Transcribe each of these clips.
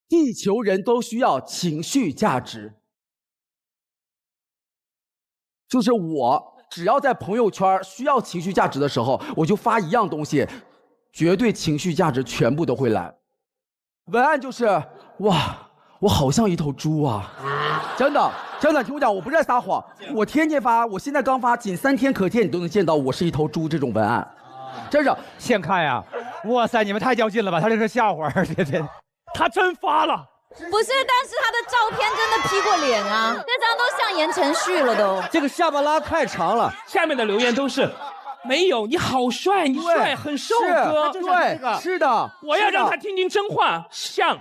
地球人都需要情绪价值。就是我只要在朋友圈需要情绪价值的时候，我就发一样东西，绝对情绪价值全部都会来。文案就是哇，我好像一头猪啊！真的，听我讲，我不是在撒谎。我天天发，我现在刚发，仅3天可见，你都能见到我是一头猪这种文案，真是现看呀！哇塞，你们太较劲了吧？他这是笑话，他真发了。不是，但是他的照片真的 P 过脸啊，这张都像言承旭了都。这个下巴拉太长了。下面的留言都是。没有，你好帅，你帅，很瘦哥。对，是的，我要让他听听真话，像。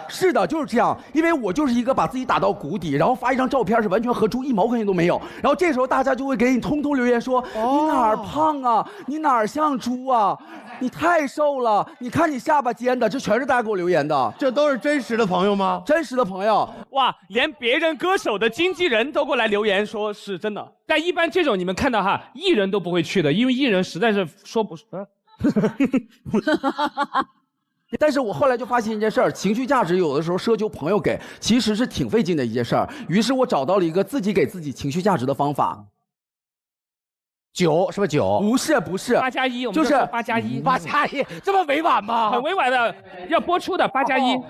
是的，就是这样，因为我就是一个把自己打到谷底，然后发一张照片是完全和猪1毛关系都没有，然后这时候大家就会给你通通留言说，你哪儿胖啊，你哪儿像猪啊，你太瘦了，你看你下巴尖的，这全是大家给我留言的。这都是真实的朋友吗？真实的朋友。哇，连别人歌手的经纪人都过来留言说是真的。但一般这种你们看到哈，艺人都不会去的，因为艺人实在是说不但是我后来就发现一件事儿，情绪价值有的时候奢求朋友给，其实是挺费劲的一件事儿。于是我找到了一个自己给自己情绪价值的方法。酒是不是酒？不是8+1，我们就是8+1，这么委婉吗？很委婉的，要播出的8+1。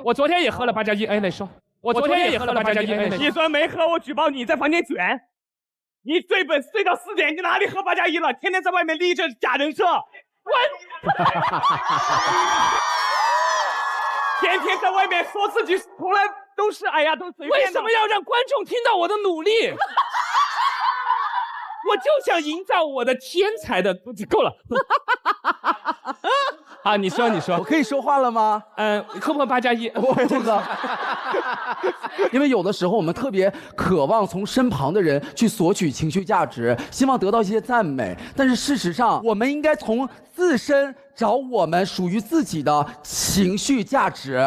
我昨天也喝了8+1，哎，那说，我昨天也喝了8+1，你说没喝，我举报你在房间卷。你睡到4点，你哪里喝8+1了？天天在外面立着假人设。天天在外面说自己从来都是哎呀都随便的。为什么要让观众听到我的努力？我就想营造我的天才的，够了。啊，你说，我可以说话了吗？喝不喝8+1？我不喝。因为有的时候我们特别渴望从身旁的人去索取情绪价值，希望得到一些赞美，但是事实上，我们应该从自身找我们属于自己的情绪价值。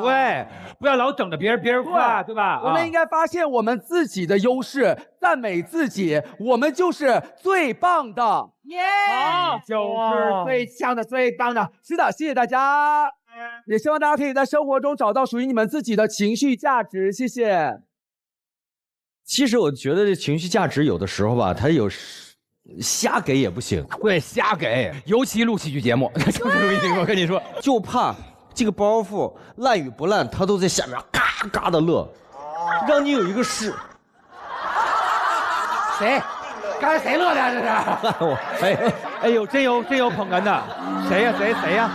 对，不要老等着别人夸，对吧？我们应该发现我们自己的优势，赞美自己，我们就是最棒的。就是最强的、最棒的。是的，谢谢大家，也希望大家可以在生活中找到属于你们自己的情绪价值。谢谢。其实我觉得这情绪价值有的时候吧，它有瞎给也不行。对，瞎给，尤其录喜剧节目，我跟你说，就怕这个包袱烂与不烂，他都在下面嘎嘎的乐，让你有一个是。谁？刚才谁乐的？这是？哎呦，真有捧哏的，谁呀？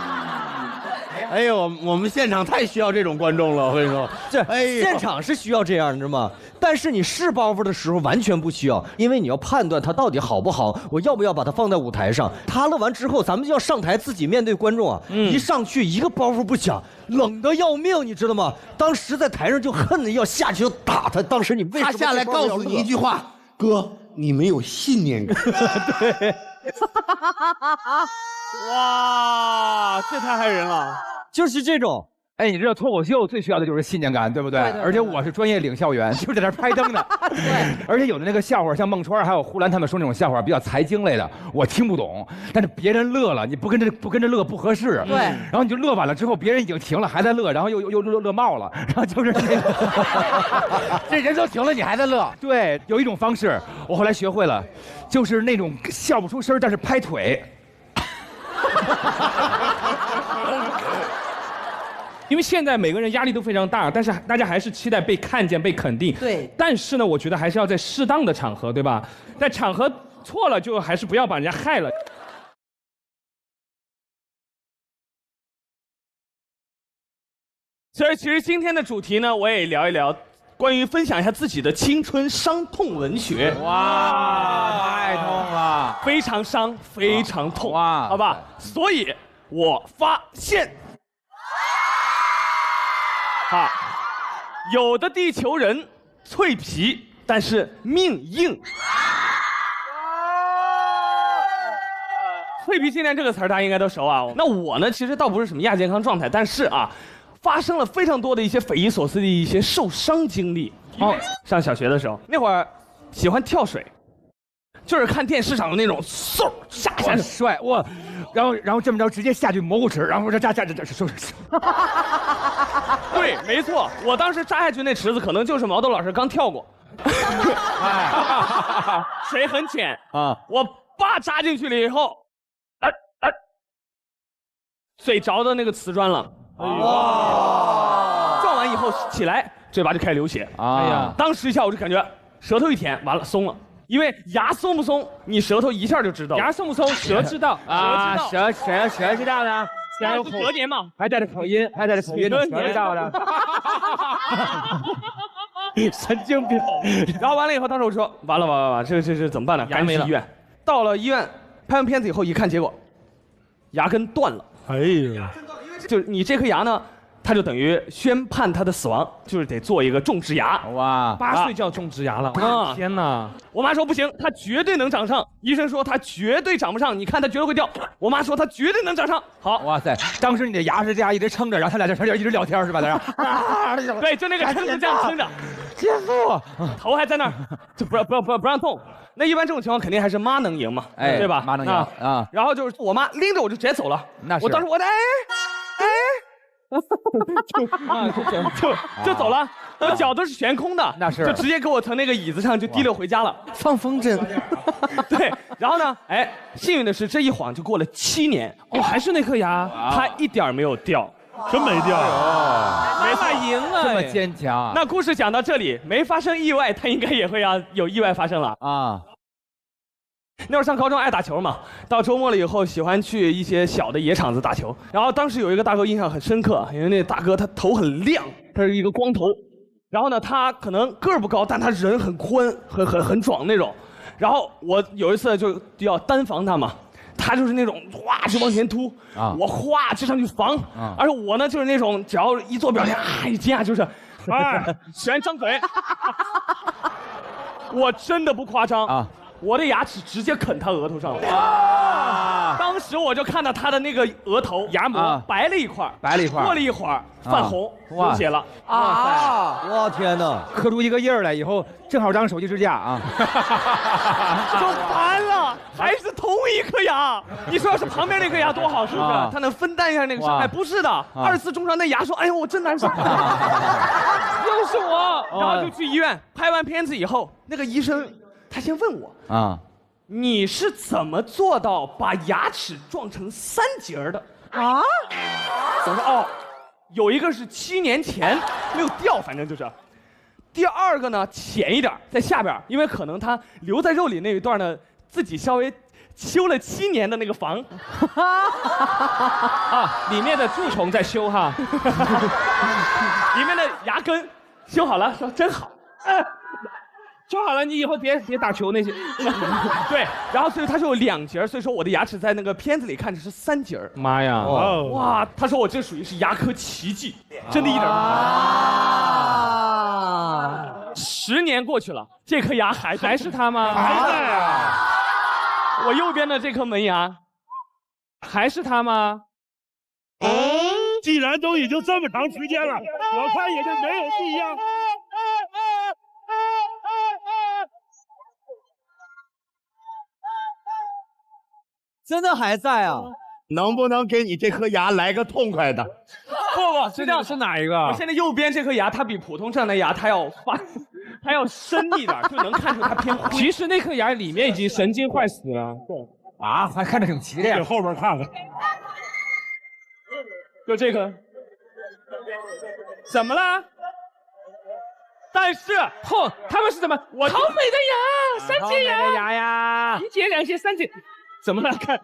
哎呦，我们现场太需要这种观众了，我跟你说，现场是需要这样，你知道吗？但是你试包袱的时候完全不需要，因为你要判断它到底好不好，我要不要把它放在舞台上。他乐完之后，咱们就要上台自己面对观众啊。一上去一个包袱不讲，冷得要命，你知道吗？当时在台上就恨得要下去就打他。当时你为什么他下来告诉你一句话，哥，你没有信念感。对。哇，这太害人了。就是这种，哎，你知道脱口秀最需要的就是信念感，对不对？而且我是专业领笑员，就在那拍灯的。对。而且有的那个笑话，像孟川还有呼兰他们说那种笑话，比较财经类的，我听不懂。但是别人乐了，你不跟着乐不合适。对。然后你就乐完了之后，别人已经停了，还在乐，然后又乐冒了，然后就是那种，这人都停了，你还在乐。对，有一种方式，我后来学会了，就是那种笑不出声，但是拍腿。因为现在每个人压力都非常大，但是大家还是期待被看见、被肯定。对。但是呢，我觉得还是要在适当的场合，对吧？在场合错了，就还是不要把人家害了。所以，其实今天的主题呢，我也聊一聊，关于分享一下自己的青春伤痛文学。哇，太痛了，非常伤，非常痛。哇，好吧。所以我发现。有的地球人脆皮，但是命硬。脆皮青年这个词儿大家应该都熟啊。那我呢，其实倒不是什么亚健康状态，但是啊，发生了非常多的一些匪夷所思的一些受伤经历。上小学的时候，那会儿喜欢跳水，就是看电视上的那种嗖下哇帅哇，然后这么着直接下去蘑菇池，然后这收。对，没错，我当时扎下去那池子可能就是毛豆老师刚跳过，水很浅啊，我叭扎进去了以后，嘴着的那个瓷砖了，哇！撞完以后起来，嘴巴就开始流血，哎呀，当时一下我就感觉舌头一舔，完了松了。因为牙松不松，你舌头一下就知道。牙松不松，舌知道啊，舌知道的。然后隔年嘛，还带着口音，舌知道的。神经病。然后完了以后，当时我说完了，这怎么办呢？赶紧去医院。到了医院，拍完片子以后一看，结果牙根断了。哎呀，就是你这颗牙呢。他就等于宣判他的死亡，就是得做一个种植牙。哇，8岁就要种植牙了！啊，天哪！我妈说不行，他绝对能长上。医生说他绝对长不上，你看他绝对会掉。我妈说他绝对能长上。好，哇塞！当时你的牙是这样一直撑着，然后他俩在这一直聊天是吧？在这对，就那个撑着这样撑着。天父，头还在那儿，就不让动。那一般这种情况肯定还是妈能赢嘛，哎，对吧？妈能赢啊。然后就是我妈拎着我就直接走了。那是。我当时我就走了，我脚都是悬空的，那是，就直接给我从那个椅子上就提溜回家了，放风筝。对，然后呢，哎，幸运的是这一晃就过了7年，哦，还是那颗牙，它一点没有掉，真没掉，没法赢了，这么坚强。那故事讲到这里，没发生意外，它应该也会要有意外发生了啊。那会儿上高中爱打球嘛，到周末了以后喜欢去一些小的野场子打球。然后当时有一个大哥印象很深刻，因为那大哥他头很亮，他是一个光头。然后呢，他可能个儿不高，但他人很宽，很壮那种。然后我有一次就要单防他嘛，他就是那种哗就往前突，我哗就上去防，而且我呢就是那种只要一做表情一惊讶就是全张嘴，我真的不夸张啊。我的牙齿直接啃他额头上了，当时我就看到他的那个额头牙膜白了一块，过了一会儿泛红，流血了啊！我天哪，刻出一个印儿来以后，正好当手机支架啊！就完了，还是同一颗牙。你说要是旁边那颗牙多好，是不是？他能分担一下那个伤害？不是的，2次重伤，那牙说：“哎呦，我真难受。”又是我，然后就去医院拍完片子以后，那个医生。他先问我你是怎么做到把牙齿撞成3节的啊？我说有一个是7年前没有掉，反正就是。第二个呢浅一点，在下边，因为可能他留在肉里那一段呢，自己稍微修了7年的那个房里面的蛀虫在修哈，里面的牙根修好了，说真好。就好了，你以后别打球那些。对，然后所以他说有2节，所以说我的牙齿在那个片子里看着是3节。妈呀！哇，他说我这属于是牙科奇迹，真的一点不10年过去了，这颗牙还是他吗？还在啊！我右边的这颗门牙还是他吗？既然都已经这么长时间了，我看也就没有必要。真的还在啊？能不能给你这颗牙来个痛快的？不，是这样，是哪一个？我现在右边这颗牙，它比普通上的牙，它要深一点，就能看出它偏灰。其实那颗牙里面已经神经坏死了。啊，还看着挺齐的呀。给后边看看。就这颗。怎么了？但是，他们是怎么？好美的牙，3节牙。牙呀，1节、2节、3节。怎么了？看，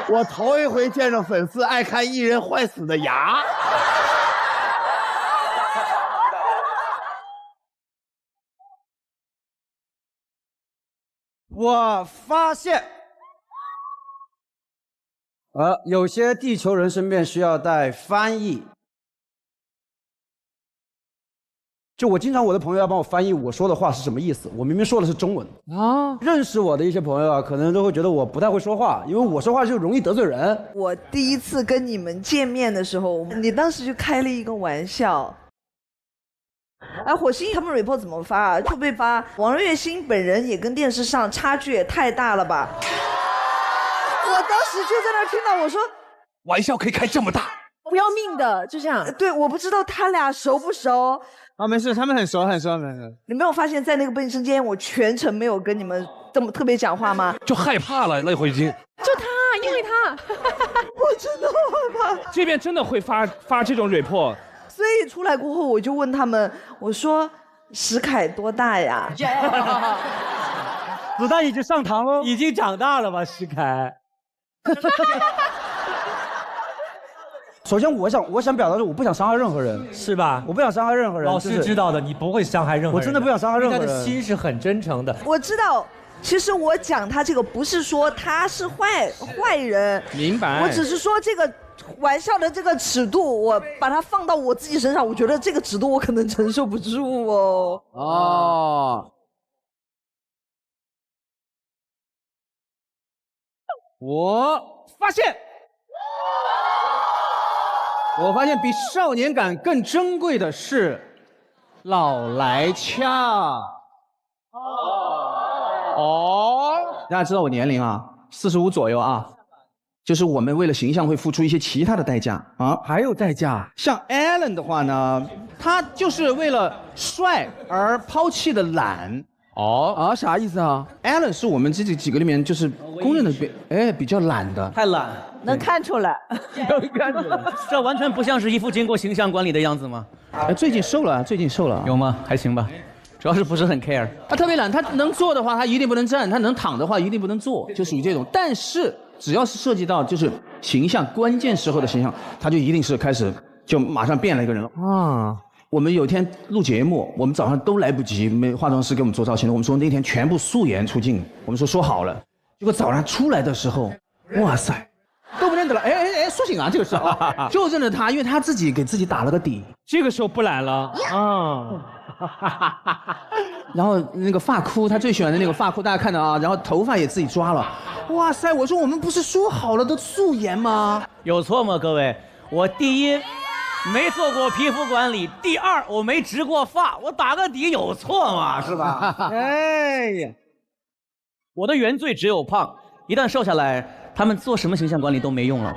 我头一回见着粉丝爱看艺人坏死的牙。我发现，有些地球人身边需要带翻译。就我经常我的朋友要帮我翻译我说的话是什么意思，我明明说的是中文啊。认识我的一些朋友啊，可能都会觉得我不太会说话，因为我说话就容易得罪人。我第一次跟你们见面的时候，你当时就开了一个玩笑，哎，火星他们 report 怎么发啊？就被发王栎鑫本人也跟电视上差距也太大了吧！我当时就在那儿听到，我说玩笑可以开这么大，不要命的，就这样。对，我不知道他俩熟不熟。啊，没事，他们很熟很熟。你没有发现，在那个卫生间，我全程没有跟你们这么特别讲话吗？就害怕了，那会儿已经。就他，因为他，我真的害怕。这边真的会发这种 report。所以出来过后，我就问他们，我说石凯多大呀？子弹已经上膛喽，已经长大了吧，石凯。首先，我想表达的是，我不想伤害任何人，是吧？我不想伤害任何人。老师知道的，你不会伤害任何人。我真的不想伤害任何人。他的心是很真诚的。我知道，其实我讲他这个不是说他是坏人，明白。我只是说这个玩笑的这个尺度，我把它放到我自己身上，我觉得这个尺度我可能承受不住哦。哦。我发现比少年感更珍贵的是老来俏。大家知道我年龄啊，45左右啊，就是我们为了形象会付出一些其他的代价啊。还有代价？像 Alan 的话呢，他就是为了帅而抛弃的懒。啥意思啊 ？Alan 是我们这几个里面就是公认的比较懒的，太懒，能看出来，这完全不像是一副经过形象管理的样子吗？最近瘦了，有吗？还行吧，主要是不是很 care。他特别懒，他能坐的话他一定不能站，他能躺的话一定不能坐，就属于这种。但是只要是涉及到就是形象关键时候的形象，他就一定是开始就马上变了一个人了啊。我们有一天录节目，我们早上都来不及，没化妆师给我们做造型的。我们说那天全部素颜出镜，我们说好了。结果早上出来的时候，哇塞，都不认得了。苏醒啊，这个是就认得他，因为他自己给自己打了个底。这个时候不懒了啊。然后那个发箍，他最喜欢的那个发箍，大家看到啊。然后头发也自己抓了。哇塞，我说我们不是说好了的素颜吗？有错吗，各位？我第一。没做过皮肤管理，第二我没植过发，我打个底有错吗？是吧？哎呀，我的原罪只有胖，一旦瘦下来，他们做什么形象管理都没用了。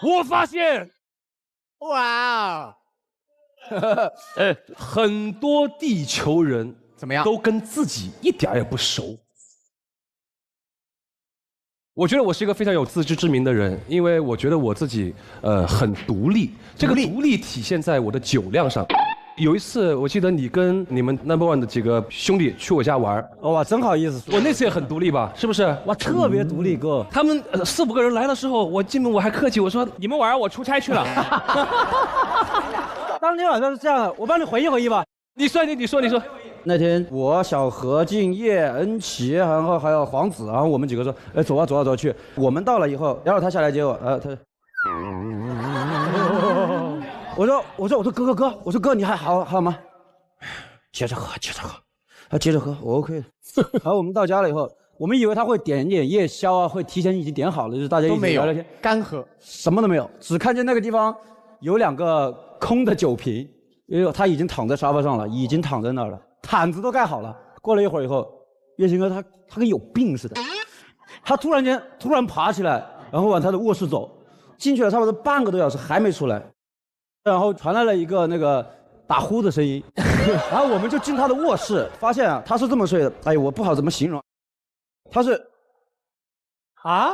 我发现，哇，很多地球人怎么样，都跟自己一点也不熟。我觉得我是一个非常有自知之明的人，因为我觉得我自己很独立。这个独立体现在我的酒量上。有一次，我记得你跟你们 No.1 的几个兄弟去我家玩，哇，真好意思。我那次也很独立吧，是不是？哇，特别独立哥。他们4、5个人来的时候，我进门我还客气，我说你们玩，我出差去了。当天晚上是这样的，我帮你回忆吧。你说。那天我小何、敬业、恩琪，然后还有黄子，然后我们几个说，哎，走啊去。我们到了以后，然后他下来接我，我说哥，我说哥你还好吗？接着喝，接着喝，我 OK 的。然后我们到家了以后，我们以为他会点夜宵啊，会提前已经点好了，就是大家一起聊聊天，干喝，什么都没有，只看见那个地方有2个空的酒瓶，因为他已经躺在沙发上了，已经躺在那儿了。毯子都盖好了。过了一会儿以后，月星哥他跟有病似的，他突然爬起来，然后往他的卧室走，进去了差不多半个多小时还没出来，然后传来了一个那个打呼的声音，然后我们就进他的卧室，发现啊他是这么睡的，哎呦我不好怎么形容，他是啊。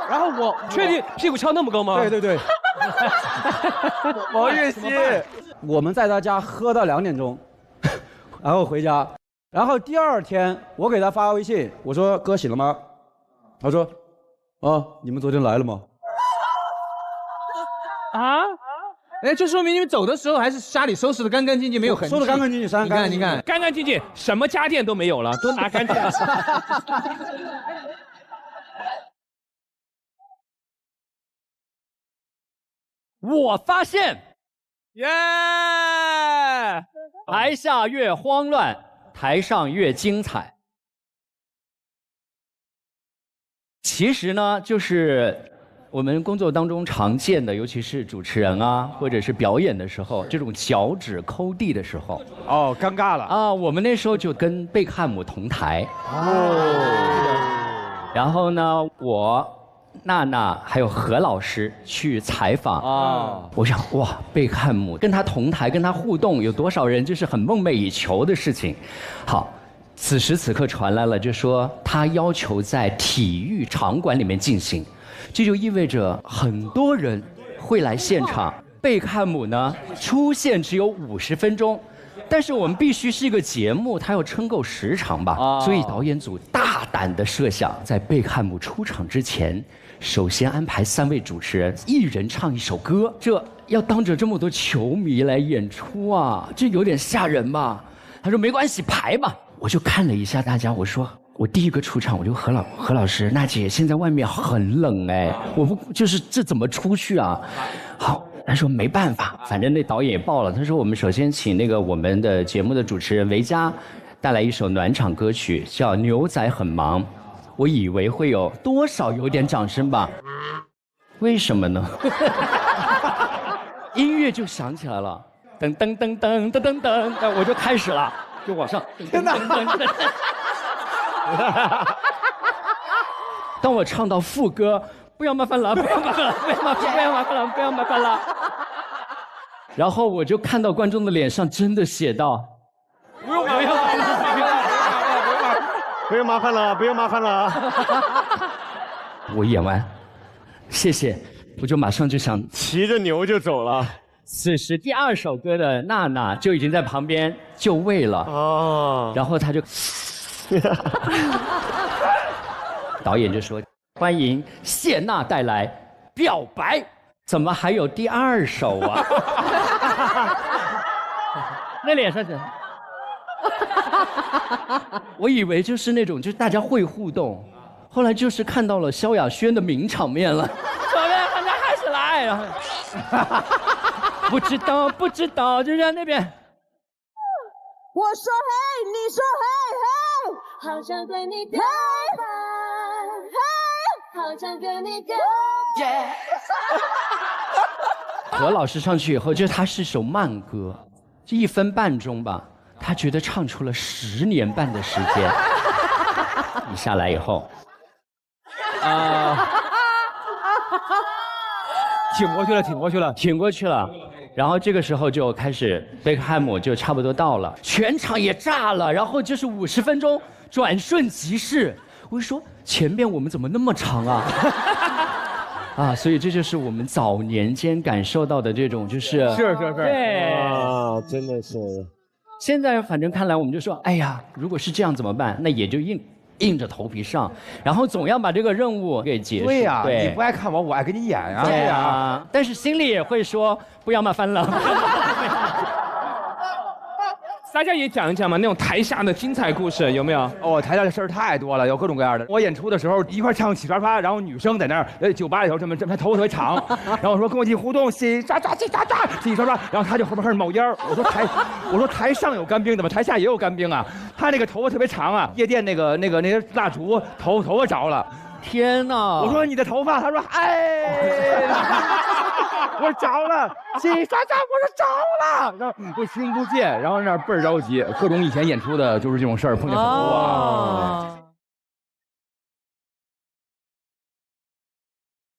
然后我确定屁股翘那么高吗？对。王栎鑫，我们在他家喝到2点钟，然后回家，然后第2天我给他发微信，我说哥醒了吗？他说啊，你们昨天来了吗？啊？哎，这说明你们走的时候还是家里收拾的干干净净，没有痕迹。收拾干干净净，你看，干干净净，什么家电都没有了，都拿干净了。我发现，台下越慌乱，台上越精彩。其实呢，就是我们工作当中常见的，尤其是主持人啊，或者是表演的时候，这种脚趾抠地的时候，哦，尴尬了啊！我们那时候就跟贝克汉姆同台哦，然后呢，我、娜娜还有何老师去采访啊。我想，哇，贝克汉姆跟他同台，跟他互动，有多少人就是很梦寐以求的事情。好。此时此刻传来了，就说他要求在体育场馆里面进行，这就意味着很多人会来现场。贝克汉姆呢出现只有50分钟，但是我们必须是一个节目，他要撑够时长吧，所以导演组大胆的设想，在贝克汉姆出场之前，首先安排3位主持人，一人唱一首歌，这要当着这么多球迷来演出啊，这有点吓人吧？他说没关系，排吧。我就看了一下大家，我说我第一个出场，我就何老师，娜姐，现在外面很冷哎，我不就是这怎么出去啊？好，他说没办法，反正那导演也报了，他说我们首先请那个我们的节目的主持人维嘉带来一首暖场歌曲，叫《牛仔很忙》。我以为会有多少有点掌声吧，为什么呢？音乐就响起来了，噔噔噔噔噔噔噔，我就开始了。就往上，真的。当我唱到副歌，不要麻烦了，不要麻烦了，不要麻烦了，不要麻烦了。然后我就看到观众的脸上真的写到，不用麻烦了，不用麻烦了，不用麻烦了。我演完，谢谢，我就马上就想骑着牛就走了。此时第2首歌的娜娜就已经在旁边就位了哦，然后他就，导演就说欢迎谢娜带来《表白》，怎么还有第2首啊？那脸上是，我以为就是那种就是大家会互动，后来就是看到了萧亚轩的名场面了，小面大家还是来，然后。不知道，就在那边。我说嘿，你说嘿嘿，好想对你告白，嘿，好想跟你告白。何老师上去以后，就是他是首慢歌，这1分半钟吧，他觉得唱出了10年半的时间。一下来以后，挺过去了。然后这个时候就开始，贝克汉姆就差不多到了，全场也炸了，然后就是50分钟转瞬即逝。我就说前面我们怎么那么长啊？啊，所以这就是我们早年间感受到的这种，就是对啊，真的是。现在反正看来我们就说，哎呀，如果是这样怎么办？那也就硬着头皮上，然后总要把这个任务给结束。对呀，你不爱看我，我爱给你演啊。对呀，但是心里也会说不要麻烦了。大家也讲一讲嘛，那种台下的精彩故事有没有？哦，台下的事儿太多了，有各种各样的。我演出的时候一块唱洗刷刷，然后女生在那儿，酒吧里头这么头发特别长，然后我说跟我一起互动，洗刷刷，洗刷刷，然后他就后面开始冒烟儿。我说台上有干冰的吗？台下也有干冰啊。他那个头发特别长啊，夜店那些蜡烛头发着了。天哪！我说你的头发，他说哎。我说着了，洗刷刷，我说着了，然后我听不见，然后那倍儿着急，各种以前演出的就是这种事儿，碰见很多啊。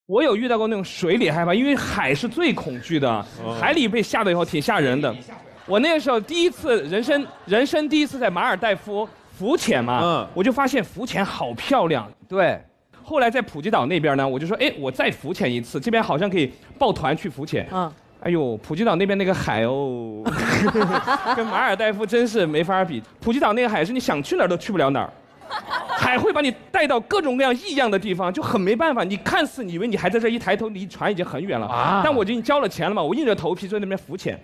我有遇到过那种水里害怕，因为海是最恐惧的，海里被吓到以后挺吓人的。我那个时候人生第一次在马尔代夫浮潜嘛，我就发现浮潜好漂亮。对。后来在普吉岛那边呢，我就说，哎，我再浮潜一次，这边好像可以抱团去浮潜。哎呦，普吉岛那边那个海哦，跟马尔代夫真是没法比。普吉岛那个海是你想去哪儿都去不了哪儿，海会把你带到各种各样异样的地方，就很没办法。你看似以为你还在这，一抬头离船已经很远了啊！但我已经交了钱了嘛，我硬着头皮在那边浮潜，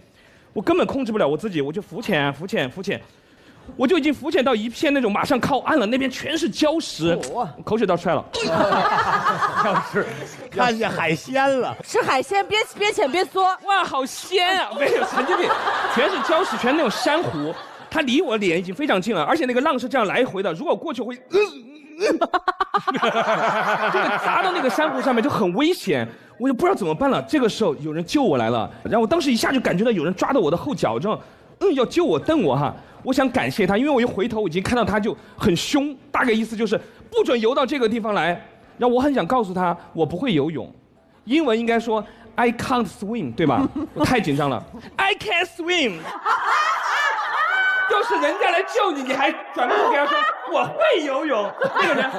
我根本控制不了我自己，我就浮潜。我就已经浮潜到一片那种马上靠岸了，那边全是礁石，口水倒出来了。要是看见海鲜了，吃海鲜边潜边缩，哇，好鲜啊！没有神经病，全是礁石，全是那种珊瑚，它离我脸已经非常近了，而且那个浪是这样来回的，如果过去会，这个砸到那个珊瑚上面就很危险，我就不知道怎么办了。这个时候有人救我来了，然后我当时一下就感觉到有人抓到我的后脚，这样，要救我瞪我哈。我想感谢他，因为我一回头我已经看到他就很凶，大概意思就是不准游到这个地方来。然后我很想告诉他我不会游泳，英文应该说 I can't swim， 对吧？我太紧张了 ，I can't swim。就是人家来救你，你还转过头跟他说我会游泳，那个人，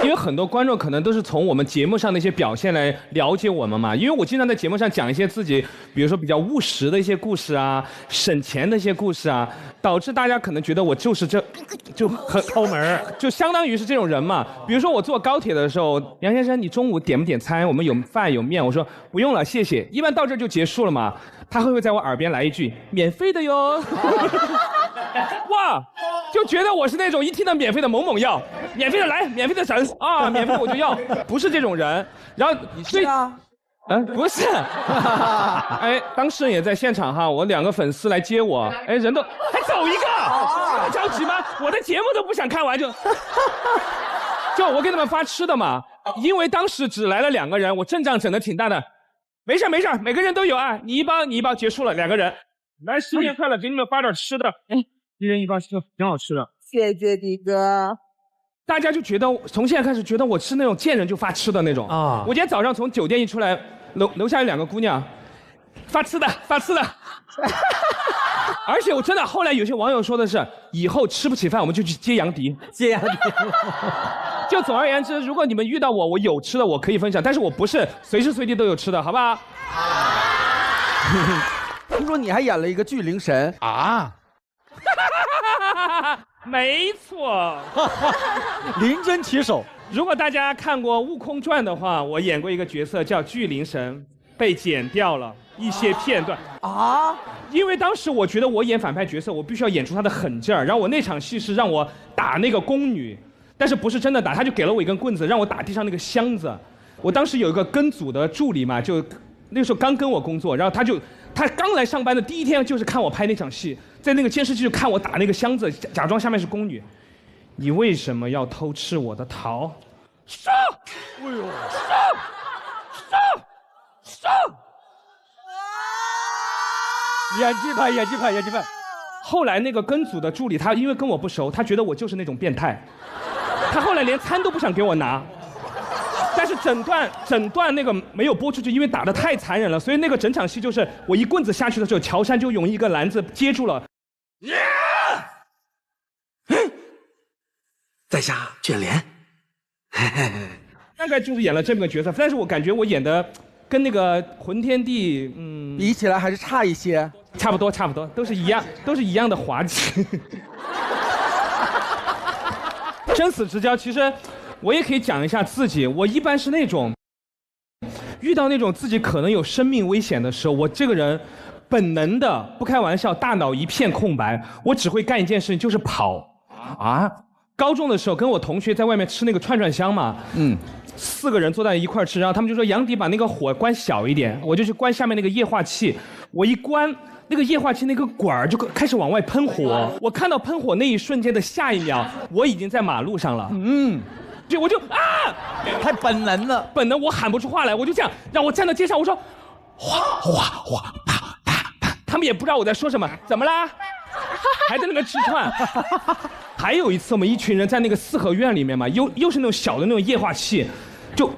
因为很多观众可能都是从我们节目上的一些表现来了解我们嘛。因为我经常在节目上讲一些自己，比如说比较务实的一些故事啊，省钱的一些故事啊，导致大家可能觉得我就是就很抠门，就相当于是这种人嘛。比如说我坐高铁的时候，杨先生，你中午点不点餐？我们有饭有面。我说不用了，谢谢。一般到这就结束了嘛。他会不会在我耳边来一句免费的哟？哇，就觉得我是那种一听到免费的猛要，免费的来，免费的整啊，免费的我就要，不是这种人。然后你是啊？不是。哎，当事人也在现场哈，我2个粉丝来接我，哎，人都还走一个，这么着急吗？我的节目都不想看完就我给他们发吃的嘛，因为当时只来了2个人，我阵仗整得挺大的。没事，每个人都有啊，你一包结束了，2个人。来，新年快乐，给你们发点吃的。哎，一人一包，挺好吃的。谢谢迪哥。大家就觉得从现在开始觉得我是那种见人就发吃的那种啊。我今天早上从酒店一出来，楼下有2个姑娘，发吃的。而且我真的后来有些网友说的是，以后吃不起饭我们就去接杨迪。就总而言之，如果你们遇到我有吃的我可以分享，但是我不是随时随地都有吃的，好不好？听说你还演了一个巨灵神啊？没错，临阵起手。如果大家看过《悟空传》的话，我演过一个角色叫巨灵神，被剪掉了一些片段啊。因为当时我觉得我演反派角色，我必须要演出他的狠劲儿。然后我那场戏是让我打那个宫女，但是不是真的打，他就给了我一根棍子，让我打地上那个箱子。我当时有一个跟组的助理嘛，就那个时候刚跟我工作，然后他刚来上班的第一天就是看我拍那场戏，在那个监视器就看我打那个箱子，假装下面是宫女。你为什么要偷吃我的桃？上！哎呦，上！演技派。后来那个跟组的助理，他因为跟我不熟，他觉得我就是那种变态，他后来连餐都不想给我拿。但是整段那个没有播出去，因为打得太残忍了，所以那个整场戏就是我一棍子下去的时候，乔杉就用一个篮子接住了。在下卷帘。大概就是演了这么个角色，但是我感觉我演的跟那个混天帝比起来还是差一些。差不多，都是一样的滑稽。生死之交，其实我也可以讲一下自己。我一般是那种遇到那种自己可能有生命危险的时候，我这个人本能的不开玩笑，大脑一片空白，我只会干一件事情，就是跑啊。高中的时候跟我同学在外面吃那个串香嘛，4个人坐在一块吃，然后他们就说杨迪把那个火关小一点，我就去关下面那个液化气，我一关那个液化气那个管儿就开始往外喷火，我看到喷火那一瞬间的下一秒，我已经在马路上了，我就太本能了，本能我喊不出话来，我就这样让我站到街上，我说哗啪，他们也不知道我在说什么，怎么啦？还在那边吃串。还有一次我们一群人在那个4合院里面嘛，又是那种小的那种液化气，就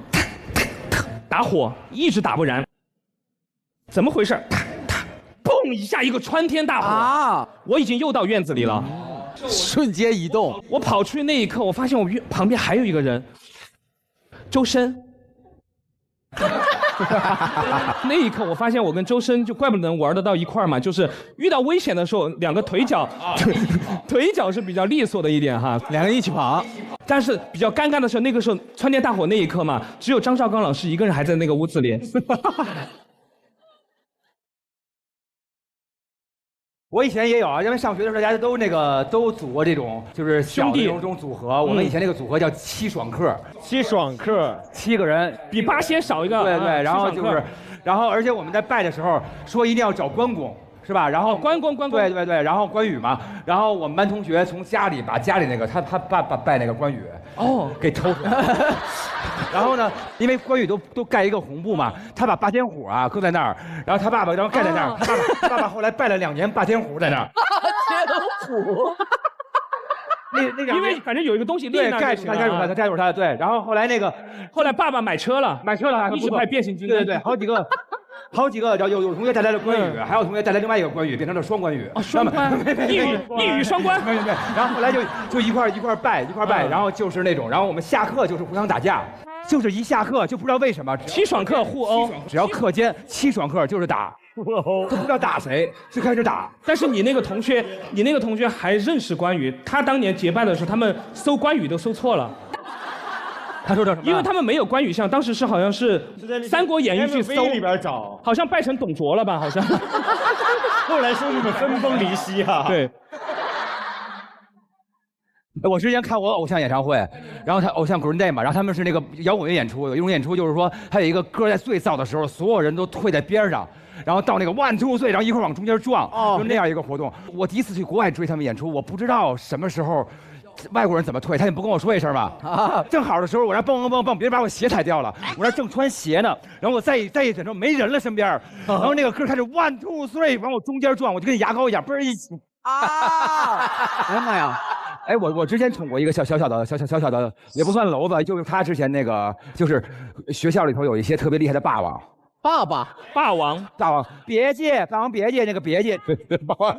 打火一直打不燃，怎么回事？砰一下一个穿天大火啊！我已经又到院子里了，瞬间移动。我跑出去那一刻，我发现我旁边还有一个人，周深。那一刻我发现我跟周深就怪不得能玩得到一块嘛，就是遇到危险的时候2个腿脚是比较利索的一点哈，2个人一起跑。但是比较尴尬的是那个时候穿天大火那一刻嘛，只有张绍刚老师一个人还在那个屋子里。我以前也有啊，因为上学的时候大家都组过这种就是小的这种组合。我们以前那个组合叫7爽客，7个人，比8仙少一个。对，然后就是，然后而且我们在拜的时候说一定要找关公，是吧？然后关公，对，然后关羽嘛，然后我们班同学从家里把家里那个他爸拜那个关羽给偷出来，然后呢，因为关羽都盖一个红布嘛，他把霸天虎啊搁在那儿，然后他爸爸然后盖在那儿，他爸爸后来拜了2年霸天虎在那儿。天虎。因为反正有一个东西立那盖住他，对。然后后来爸爸买车了，一直拍变形金刚，对，好几个，然后有同学带来了关羽，还有同学带来另外一个关羽，变成了双关羽。双关，一语双关。对。然后后来就一块拜，然后就是那种，然后我们下课就是互相打架。就是一下课就不知道为什么7爽课互殴，只要课间7爽课就是打，都不知道打谁就开始打。但是你那个同学还认识关羽，他当年结拜的时候，他们搜关羽都搜错了。他说的什么？因为他们没有关羽像，当时好像是《三国演义》去搜里边找，好像拜成董卓了吧？好像。后来说你们分崩离析啊。对。我之前看过偶像演唱会，然后他偶像 Green Day 嘛，然后他们是那个摇滚乐演出，有一种演出就是说，他有一个歌在最燥的时候，所有人都退在边上，然后到那个1、2、3，然后一块往中间撞，就那样一个活动。我第一次去国外追他们演出，我不知道什么时候外国人怎么退，他也不跟我说一声吧。正好的时候，我那蹦，别人把我鞋踩掉了，我那正穿鞋呢，然后我再一转头没人了身边，然后那个歌开始1、2、3往我中间撞，我就跟牙膏一样，嘣一起。哎呀妈呀！哎，我之前捅过一个小小的，也不算娄子，就是他之前那个，就是学校里头有一些特别厉害的霸王，霸王，别介那个别介，霸王。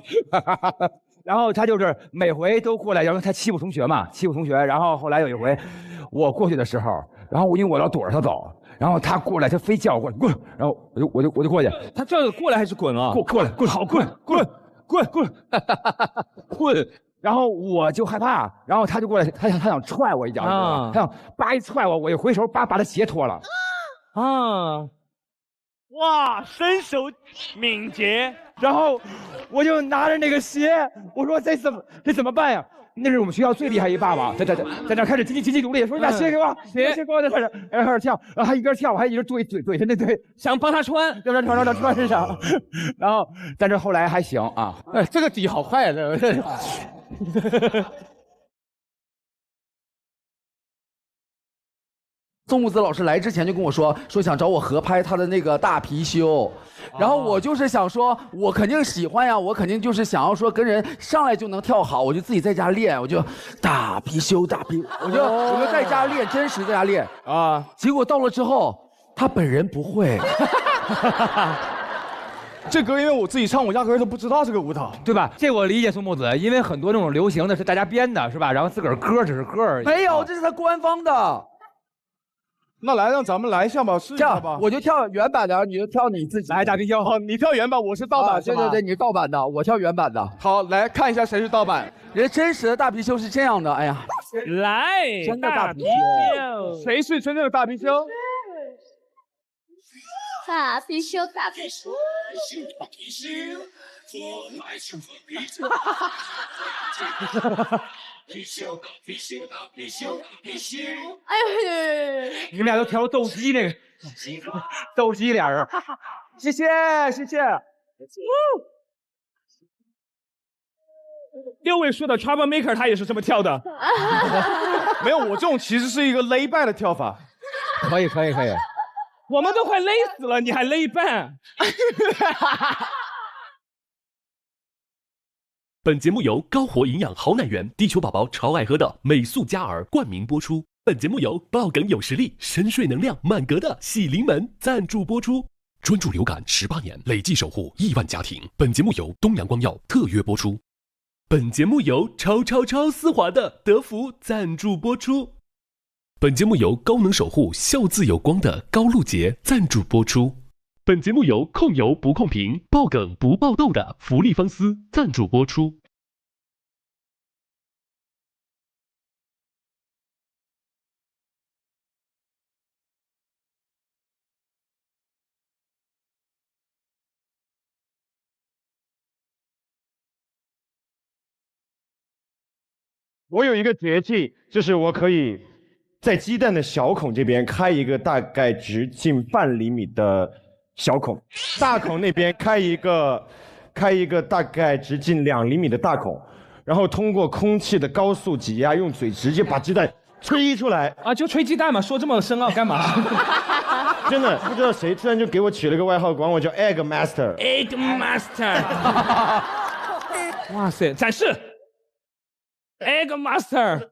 然后他就是每回都过来，然后他欺负同学嘛，然后后来有一回我过去的时候，然后因为我要躲着他走，然后他过来，他非叫我过来滚，然后我就过去，他叫过来还是滚啊？过来，好滚。然后我就害怕，然后他就过来，他想踹我一脚，他想叭一踹我，我一回手把他鞋脱了，哇，身手敏捷。然后我就拿着那个鞋，我说这怎么办呀？那是我们学校最厉害一霸王，在那开始经济独立，说你把鞋给我，鞋给我，在开始跳，然后他一边跳，我还一直怼着那怼，想帮他穿，要不然穿身上，然后但是后来还行啊，这个底好快啊，这。宋木子老师来之前就跟我说想找我合拍他的那个大貔貅，然后我就是想说，我肯定喜欢呀，我肯定就是想要说跟人上来就能跳好，我就自己在家练，我就大貔貅，我就在家练，真实在家练啊。结果到了之后，他本人不会。这歌因为我自己唱，我压根儿都不知道这个舞蹈，对吧？这我理解宋木子，因为很多那种流行的是大家编的，是吧？然后自个儿歌只是歌而已。没有，这是他官方的。那来，让咱们来一下吧，试一下吧。我就跳原版的，你就跳你自己。来，大貔貅，你跳原版，我是盗版，对，你是盗版的，我跳原版的。好，来看一下谁是盗版。人真实的大貔貅是这样的，哎呀，来，真的大貔貅，谁是真正的大貔貅？大貔貅，大貔貅。哎呦！你们俩都调斗鸡那个，斗鸡俩人，谢谢。6位数的 Trouble Maker 他也是这么跳的。没有，我这种其实是一个勒拜的跳法。可以。我们都快勒死了，你还勒半？本节目由高活营养好奶源、地球宝宝超爱喝的美素佳儿冠名播出。本节目由爆梗有实力、深睡能量满格的喜临门赞助播出。专注流感18年，累计守护亿万家庭。本节目由东阳光药特约播出。本节目由超丝滑的德芙赞助播出。本节目由高能守护笑字有光的高露洁赞助播出。本节目由控油不控评、爆梗不爆痘的福利方丝赞助播出。我有一个绝技，就是我可以在鸡蛋的小孔这边开一个大概直径半厘米的小孔，大孔那边开一个开一个大概直径2厘米的大孔，然后通过空气的高速挤压，用嘴直接把鸡蛋吹出来啊！就吹鸡蛋嘛，说这么深奥干嘛？真的不知道谁突然就给我取了个外号，管我叫 Egg Master。Egg Master。哇塞，展示 Egg Master。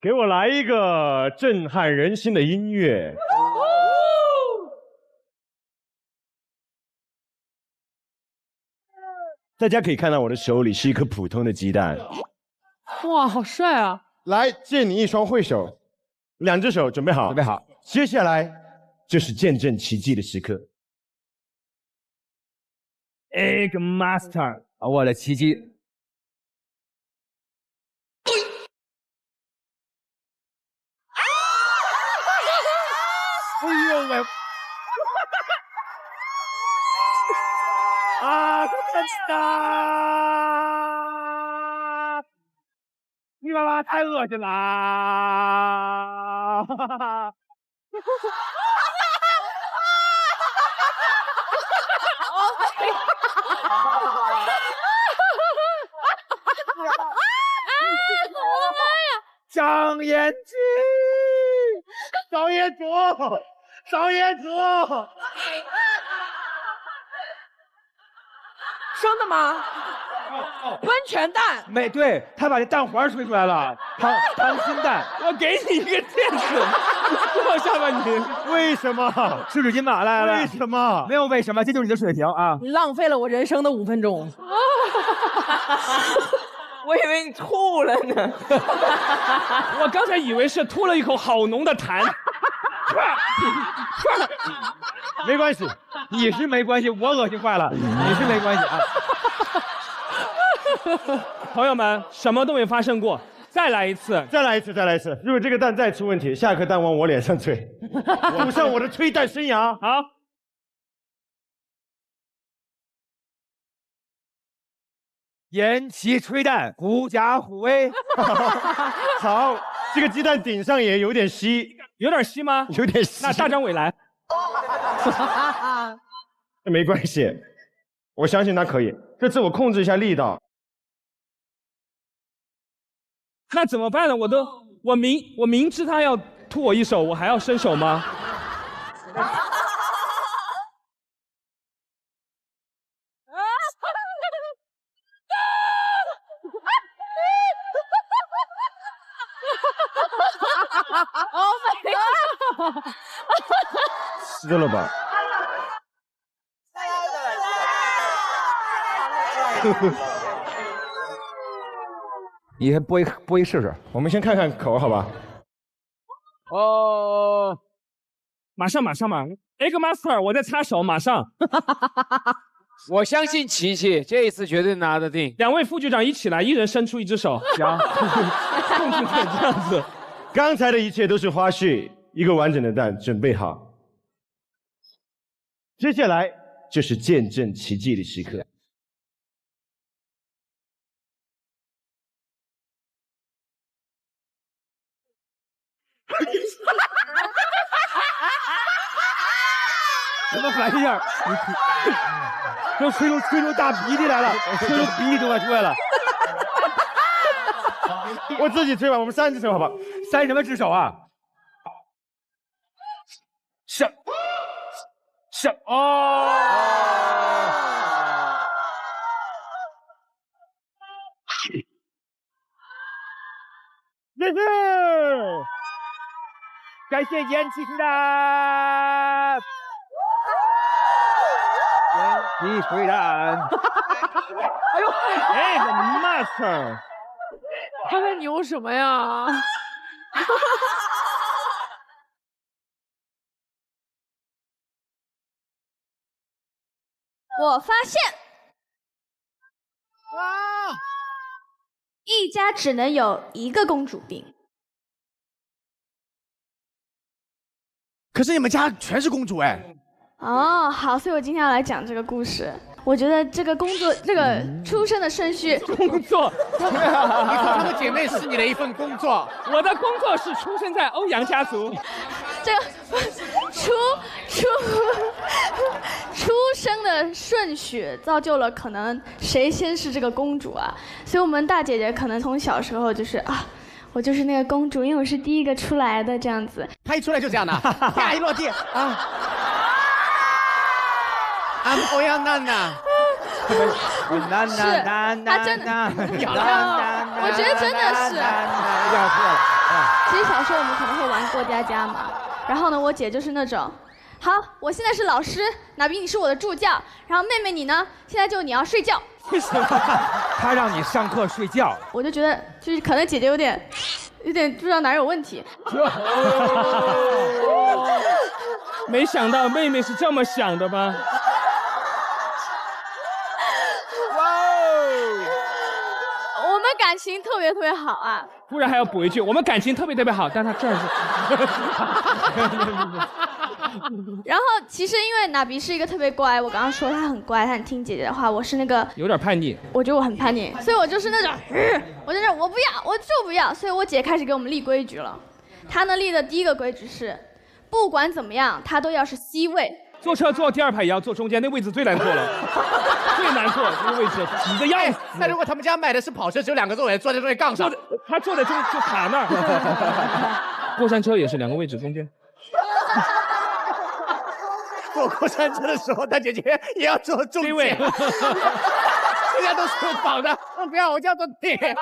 给我来一个震撼人心的音乐。大家可以看到我的手里是一颗普通的鸡蛋。哇，好帅啊！来，借你一双慧手，2只手准备好，准备好。接下来就是见证奇迹的时刻。Egg Master， 我的奇迹。哎呦喂！啊，真的！你妈妈太恶心啦！张延吉，少业主，少业主，生的吗？温泉蛋？没对，他把这蛋黄吹出来了，溏心蛋。我给你一个电视，坐下吧你。为什么？湿纸巾吧，来来。为什么？没有为什么，这就是你的水平啊！你浪费了我人生的5分钟。我以为你吐了呢。我刚才以为是吐了一口好浓的痰。没关系，你是没关系，我恶心坏了，你是没关系啊。朋友们，什么都没发生过，再来一次，再来一次，再来一次。如果这个蛋再出问题，下颗蛋往我脸上吹，补上我的吹蛋生涯。好。偃旗吹蛋，狐假虎威。好，这个鸡蛋顶上也有点稀，有点稀吗？有点稀。那大张伟来。没关系，我相信他可以。这次我控制一下力道。那怎么办呢？我明知他要吐我一手，我还要伸手吗？湿了吧？你先拨一试试，我们先看看口，好吧？哦，马上，Egg Master， 我在擦手，马上。我相信琪琪这一次绝对拿得定。2位副局长一起来，一人伸出1只手。行，控制可以这样子。刚才的一切都是花絮，一个完整的蛋准备好。接下来就是见证奇迹的时刻。什么反应？都吹出大鼻涕来了，吹出鼻涕都快出来了。我自己吹吧，我们3只手好吧？3什么只手啊？是哦。谢谢，感谢偃旗吹蛋，偃旗吹蛋。哎呦，哎，个 master， 他在牛什么呀？我发现，一家只能有一个公主病。可是你们家全是公主哎。哦，好，所以我今天要来讲这个故事。我觉得这个出生的顺序，工作，你和他的姐妹是你的一份工作。我的工作是出生在欧阳家族。这个出生的顺序造就了可能谁先是这个公主啊，所以我们大姐姐可能从小时候就是啊，我就是那个公主，因为我是第一个出来的这样子。她一出来就这样的，啪一落地啊。I'm 欧阳娜娜。是，她真的，我觉得真的是。其实小时候我们可能会玩过家家嘛，然后呢，我姐就是那种，好，我现在是老师，哪比你是我的助教，然后妹妹你呢，现在就你要睡觉。为什么？她让你上课睡觉。我就觉得，就是可能姐姐有点不知道哪儿有问题。没想到妹妹是这么想的吗？我们感情特别好啊！突然还要补一句，我们感情特别好，但他这儿是。然后其实因为娜比是一个特别乖，我刚刚说她很乖，她很听姐姐的话，我是那个有点叛逆。我觉得我很叛逆，所以我就是那种，我就是我不要，我就不要，所以我姐开始给我们立规矩了。她呢立的第一个规矩是，不管怎么样，她都要是 C 位。坐车坐第二排也要坐中间，那位置最难坐了，最难坐这个位置挤得要死。那如果他们家买的是跑车，只有2个座位，坐在中间杠上，他坐在就卡那儿。过山车也是2个位置中间。坐过山车的时候，大姐姐也要坐中间。人家都是绑的，不要，我就要坐底。姐姐。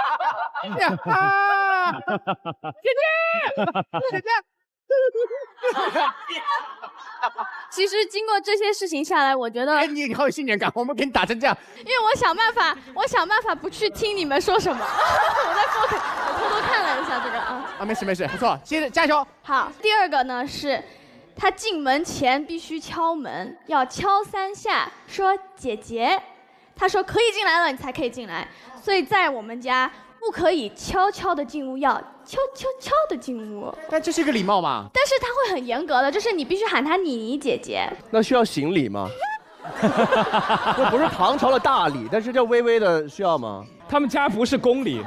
其实经过这些事情下来，我觉得，哎，你好有信念感，我们给你打成这样。因为我想办法不去听你们说什么。我偷偷看了一下这个啊。没事，不错，接着加油。好，第二个呢是，他进门前必须敲门，要敲3下，说姐姐，他说可以进来了，你才可以进来。所以在我们家不可以悄悄的进屋，要悄的进屋。但这是一个礼貌嘛？但是他会很严格的，就是你必须喊他妮姐姐。那需要行礼吗？这不是唐朝的大礼，但是这微微的需要吗？他们家不是公礼。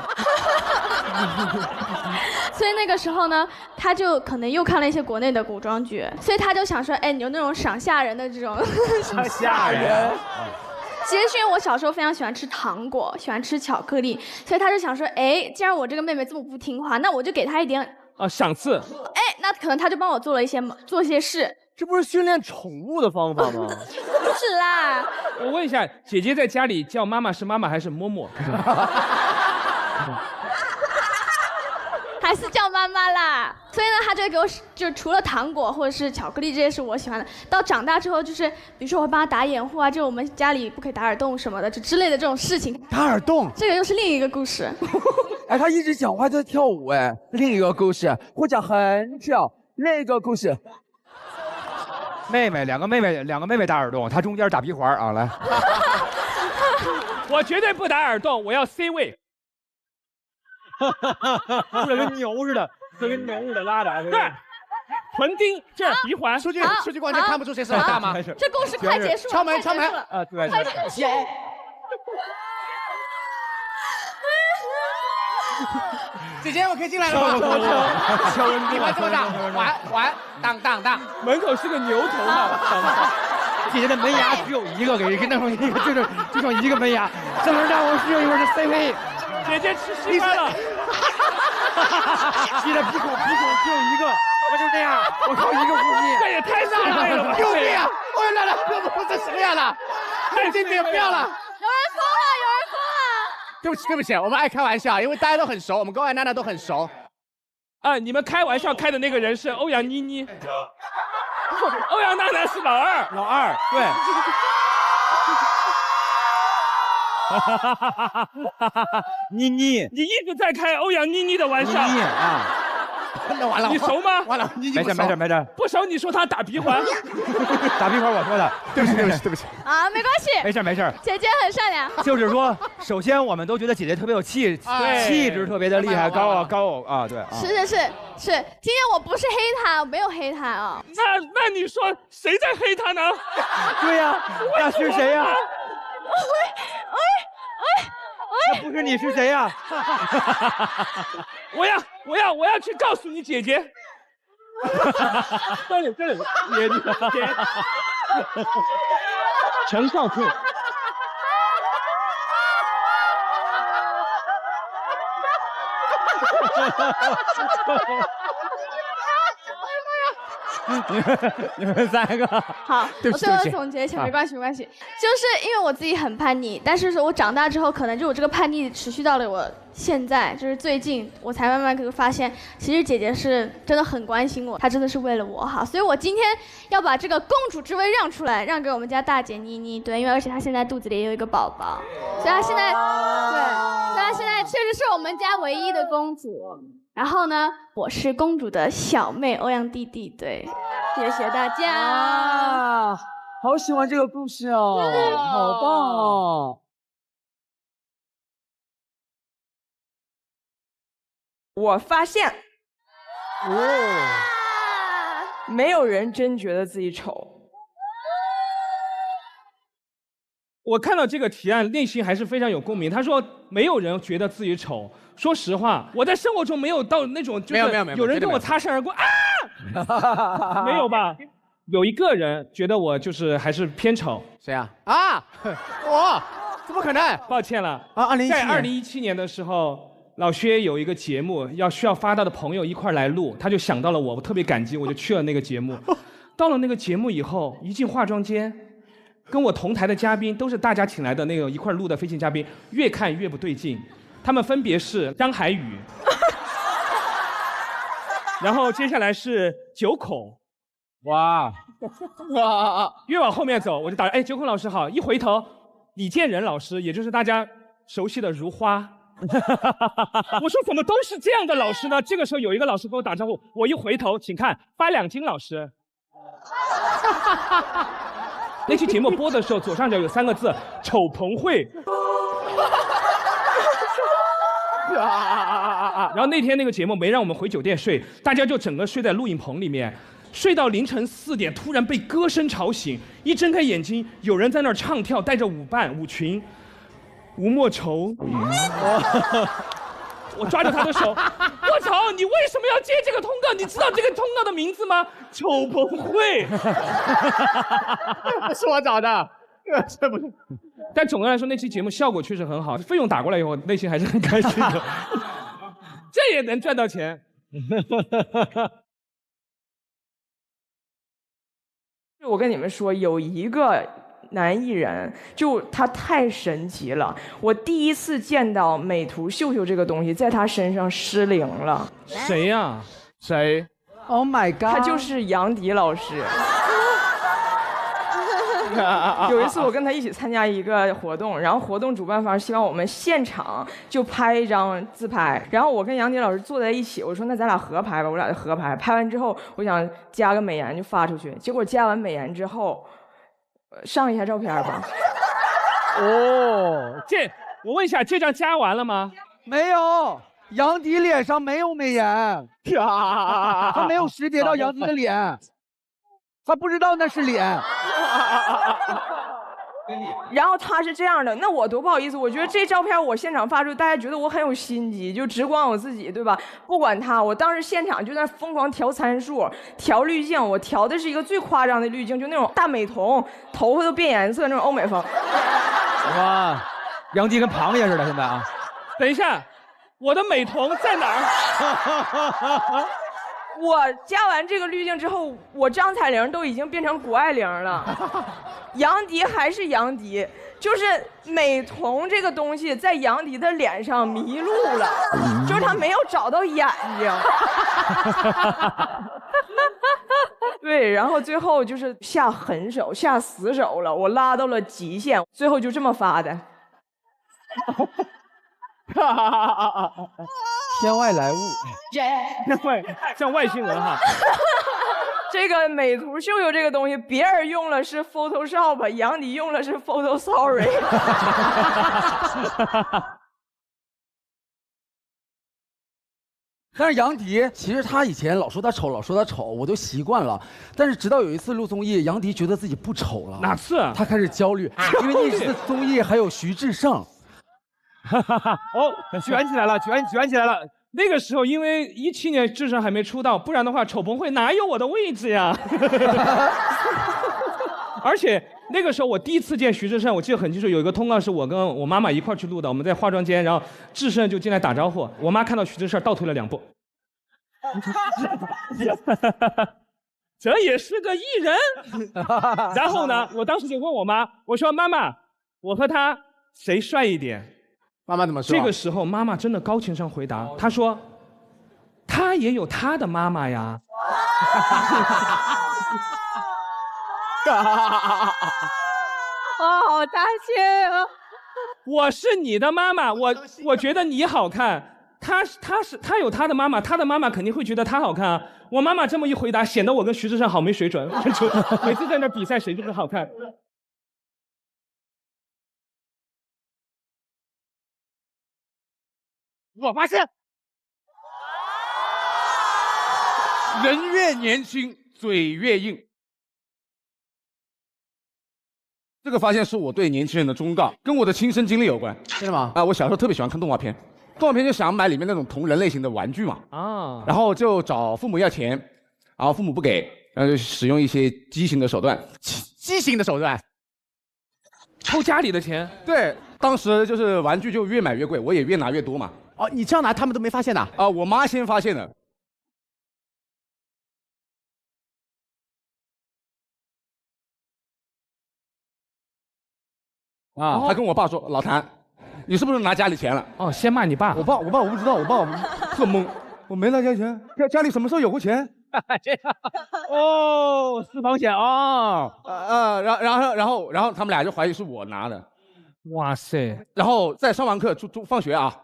所以那个时候呢，他就可能又看了一些国内的古装剧，所以他就想说，哎，你有那种赏下人的这种。赏下人。其实是因为我小时候非常喜欢吃糖果，喜欢吃巧克力，所以他就想说，哎，既然我这个妹妹这么不听话，那我就给她一点赏赐。哎，那可能他就帮我做一些事。这不是训练宠物的方法吗？不是啦。我问一下，姐姐在家里叫妈妈是妈妈还是嬷嬷？还是叫妈妈啦。所以呢，他就会给我，就除了糖果或者是巧克力这些是我喜欢的。到长大之后，就是比如说我会帮他打掩护啊，就我们家里不可以打耳洞什么的，就之类的这种事情。打耳洞，这个又是另一个故事。哎，他一直讲话在跳舞，哎，另一个故事，我讲很久，另一个故事。两个妹妹打耳洞，她中间打鼻环啊，来。我绝对不打耳洞，我要 C 位。跟牛似的，跟牛似的拉的。对，臀钉，这鼻环。数据光这看不出谁是老大吗？这故事快结束了，敲门。对。姐姐，我可以进来了吗？敲门，你玩这么大，玩，当，门口是个牛头嘛。姐姐的门牙只有一个，给弄成一个，就剩一个门牙。这能让我试一会儿是 C 位。姐姐吃稀饭了。姐的鼻孔只有一个，我就这样，我靠一个呼吸。这也太大了吧！救命啊！我来了，这什么样了？太经典，不要了。有人疯了。对不起，我们爱开玩笑，因为大家都很熟，我们跟欧阳娜娜都很熟。你们开玩笑开的那个人是欧阳妮妮，欧阳娜娜是老二，对。妮妮，你一直在开欧阳妮妮的玩笑。妮妮啊，那完了，你熟吗？完了，你没事，不熟。你说他打鼻环，打鼻环我说的，对不起。啊，没关系，没事。姐姐很善良。就是说，首先我们都觉得姐姐特别有气质特别的厉害，高傲啊，对。是。今天我不是黑他，我没有黑他啊。那你说谁在黑他呢？对呀，那是谁呀？喂，那不是你是谁呀？我要去告诉你姐姐。这里，也，陈少春。你们三个好，对不起我最后总结一下，没关系，就是因为我自己很叛逆，但是我长大之后，可能就我这个叛逆持续到了我现在，就是最近我才慢慢发现，其实姐姐是真的很关心我，她真的是为了我好，所以我今天要把这个公主之位让出来，让给我们家大姐妮妮，对，因为而且她现在肚子里也有一个宝宝，所以她现在确实是我们家唯一的公主。然后呢，我是公主的小妹欧阳弟弟，对，谢谢大家。啊，好喜欢这个故事哦，好棒哦！我发现，没有人真觉得自己丑。我看到这个提案，内心还是非常有共鸣。他说没有人觉得自己丑。说实话，我在生活中没有到那种就是有人跟我擦身而过啊，没有吧？有一个人觉得我就是还是偏丑，谁啊？啊，我怎么可能？抱歉了啊，在2017年的时候，老薛有一个节目需要发他的朋友一块来录，他就想到了我特别感激，我就去了那个节目。到了那个节目以后，一进化妆间，跟我同台的嘉宾都是大家请来的那个一块录的飞行嘉宾，越看越不对劲。他们分别是张海宇，然后接下来是九孔，哇，越往后面走我就打哎，九孔老师好，一回头李建仁老师，也就是大家熟悉的如花。我说怎么都是这样的老师呢？这个时候有一个老师跟我打招呼，我一回头，请看发两金老师。那期节目播的时候，左上角有3个字“丑彭会”。然后那天那个节目没让我们回酒店睡，大家就整个睡在录影棚里面，睡到凌晨4点，突然被歌声吵醒，一睁开眼睛，有人在那儿唱跳，带着舞伴舞裙，吴莫愁。我抓着他的手，我操，你为什么要接这个通告？你知道这个通告的名字吗？丑彭会。是我找的。这不是，但总的来说，那期节目效果确实很好，费用打过来以后，内心还是很开心的。这也能赚到钱。我跟你们说，有一个男艺人，就他太神奇了。我第一次见到美图秀秀这个东西在他身上失灵了。谁呀？谁 ？Oh my god！ 他就是杨迪老师。有一次我跟他一起参加一个活动，然后活动主办方希望我们现场就拍一张自拍，然后我跟杨迪老师坐在一起，我说那咱俩合拍吧，我俩就合拍。拍完之后，我想加个美颜就发出去，结果加完美颜之后，上一下照片吧。哦，我问一下，这张加完了吗？没有，杨迪脸上没有美颜，他没有识别到杨迪的脸。他不知道那是脸。然后他是这样的，那我多不好意思，我觉得这照片我现场发出，大家觉得我很有心机，就只管我自己，对吧？不管他，我当时现场就在疯狂调参数、调滤镜，我调的是一个最夸张的滤镜，就那种大美瞳，头发都变颜色那种欧美风。哇，杨迪跟螃蟹似的，现在啊！等一下，我的美瞳在哪儿？我加完这个滤镜之后，我张彩玲都已经变成谷爱凌了，杨迪还是杨迪，就是美瞳这个东西在杨迪的脸上迷路了，就是他没有找到眼睛。对，然后最后就是下狠手、下死手了，我拉到了极限，最后就这么发的。天外来物，像外星人哈。这个美图秀秀这个东西，别人用了是 Photoshop， 杨迪用了是 Photosorry。但是杨迪其实他以前老说他丑，我都习惯了。但是直到有一次录综艺，杨迪觉得自己不丑了。哪次？他开始焦虑，因为那次综艺还有徐志胜。哦，卷起来了，卷起来了，那个时候因为17年智胜还没出道，不然的话丑崩会哪有我的位置呀？而且那个时候我第一次见徐志胜，我记得很清楚，有一个通告是我跟我妈妈一块去录的，我们在化妆间，然后志胜就进来打招呼，我妈看到徐志胜倒退了2步。这也是个艺人。然后呢，我当时就问我妈，我说妈妈，我和他谁帅一点？妈妈怎么说？这个时候妈妈真的高情商回答，她说他也有他的妈妈呀。啊，好扎心啊！我是你的妈妈，我觉得你好看。他有他的妈妈，他的妈妈肯定会觉得他好看啊。我妈妈这么一回答，显得我跟徐志胜好没水准，就每次在那比赛谁就是好看。我发现，人越年轻，嘴越硬。这个发现是我对年轻人的忠告，跟我的亲身经历有关。真的吗？啊，我小时候特别喜欢看动画片。动画片就想买里面那种同人类型的玩具嘛，然后就找父母要钱，然后父母不给，然后就使用一些畸形的手段，畸形的手段，偷家里的钱。对，当时就是玩具就越买越贵，我也越拿越多嘛。哦，你这样拿他们都没发现的？啊，我妈先发现的。啊，他跟我爸说，老谭。你是不是拿家里钱了？哦，先骂你爸。我爸我不知道，我爸特懵，我没拿家里钱，家里什么时候有过钱？这样哦，私房钱哦，然后他们俩就怀疑是我拿的。哇塞！然后在上完课放学啊，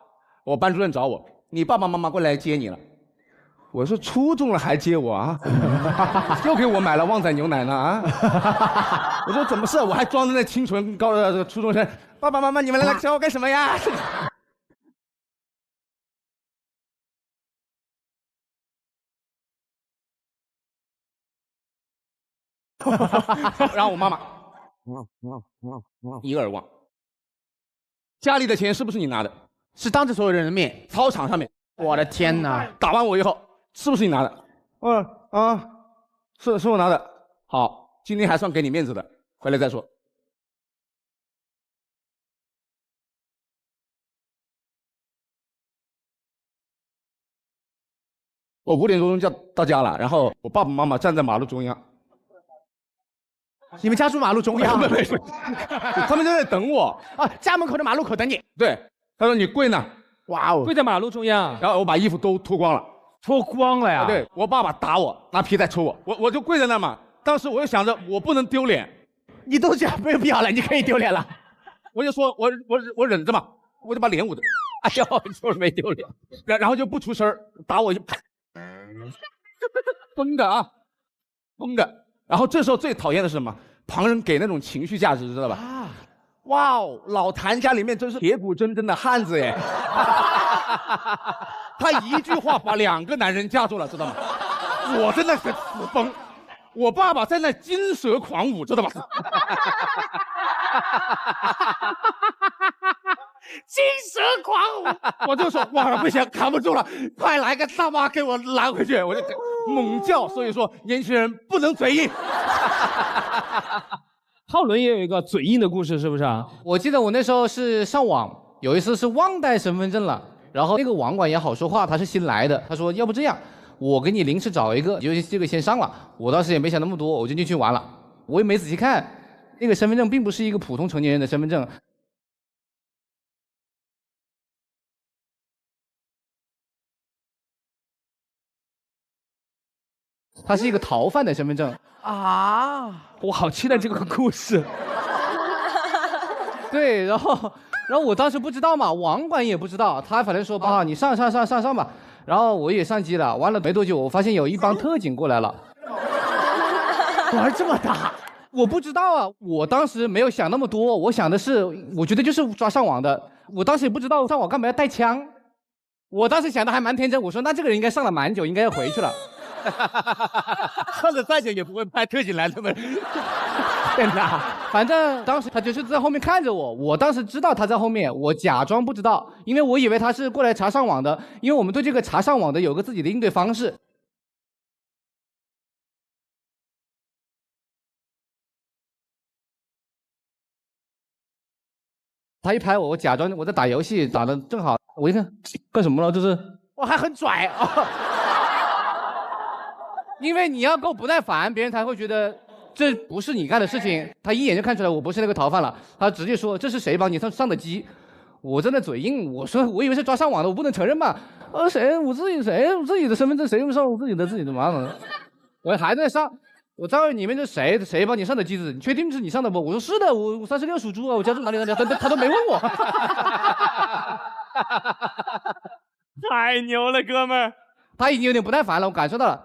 我班主任找我，你爸爸妈妈过来接你了。我说初中了还接我啊？又给我买了旺仔牛奶呢啊！我说怎么是？我还装着那清纯高的初中生。爸爸妈妈，你们来找我干什么呀？然后我妈妈，一个耳光。家里的钱是不是你拿的？是当着所有人的面，操场上面。我的天哪！打完我以后，是不是你拿的？是我拿的。好，今天还算给你面子的，回来再说。我5点多钟就到家了，然后我爸爸妈妈站在马路中央。你们家住马路中央？没，他们就在等我啊，家门口的马路口等你。对，他说你跪呢。哇哦，跪在马路中央。然后我把衣服都脱光了。脱光了呀？对，我爸爸打我，拿皮带抽我，我就跪在那嘛。当时我就想着我不能丢脸。你都这样没有必要了，你可以丢脸了。我就说我忍着嘛，我就把脸捂着。哎呦，就是没丢脸。然后就不出声，打我就绷着啊，绷着。然后这时候最讨厌的是什么？旁人给那种情绪价值，知道吧？啊，哇哦，老谭家里面真是铁骨铮铮的汉子耶！他一句话把2个男人架住了，知道吗？我真的是死崩，我爸爸在那金蛇狂舞，知道吧？金蛇狂舞，我就说哇不行，扛不住了，快来个大妈给我拦回去，我就猛叫。所以说年轻人不能嘴硬。浩伦也有一个嘴硬的故事，是不是啊？我记得我那时候是上网，有一次是忘带身份证了，然后那个网管也好说话，他是新来的，他说要不这样，我给你临时找一个，就这个先上了。我当时也没想那么多，我就进去玩了，我也没仔细看，那个身份证并不是一个普通成年人的身份证。他是一个逃犯的身份证啊！我好期待这个故事。对，然后我当时不知道嘛，网管也不知道，他反正说啊，你上吧。然后我也上机了，完了没多久，我发现有一帮特警过来了。玩这么大？我不知道啊，我当时没有想那么多，我想的是，我觉得就是抓上网的。我当时也不知道上网干嘛要带枪，我当时想的还蛮天真，我说那这个人应该上了蛮久，应该要回去了。上了再久也不会派特警来，他们。天哪！反正当时他就是在后面看着我，我当时知道他在后面，我假装不知道，因为我以为他是过来查上网的，因为我们对这个查上网的有个自己的应对方式。他一拍我，我假装我在打游戏，打的正好，我一看干什么了？就是我还很拽啊，因为你要够不耐烦，别人才会觉得这不是你干的事情。他一眼就看出来我不是那个逃犯了，他直接说这是谁帮你上的机？我真的嘴硬，我说我以为是抓上网的，我不能承认嘛。谁？我自己的身份证谁用上我自己的麻烦？我还在上。我在问你们这谁帮你上的机子？你确定是你上的不？我说是的，我36属猪啊，我家住哪里？他都没问我。太牛了，哥们儿！他已经有点不耐烦了，我感受到了。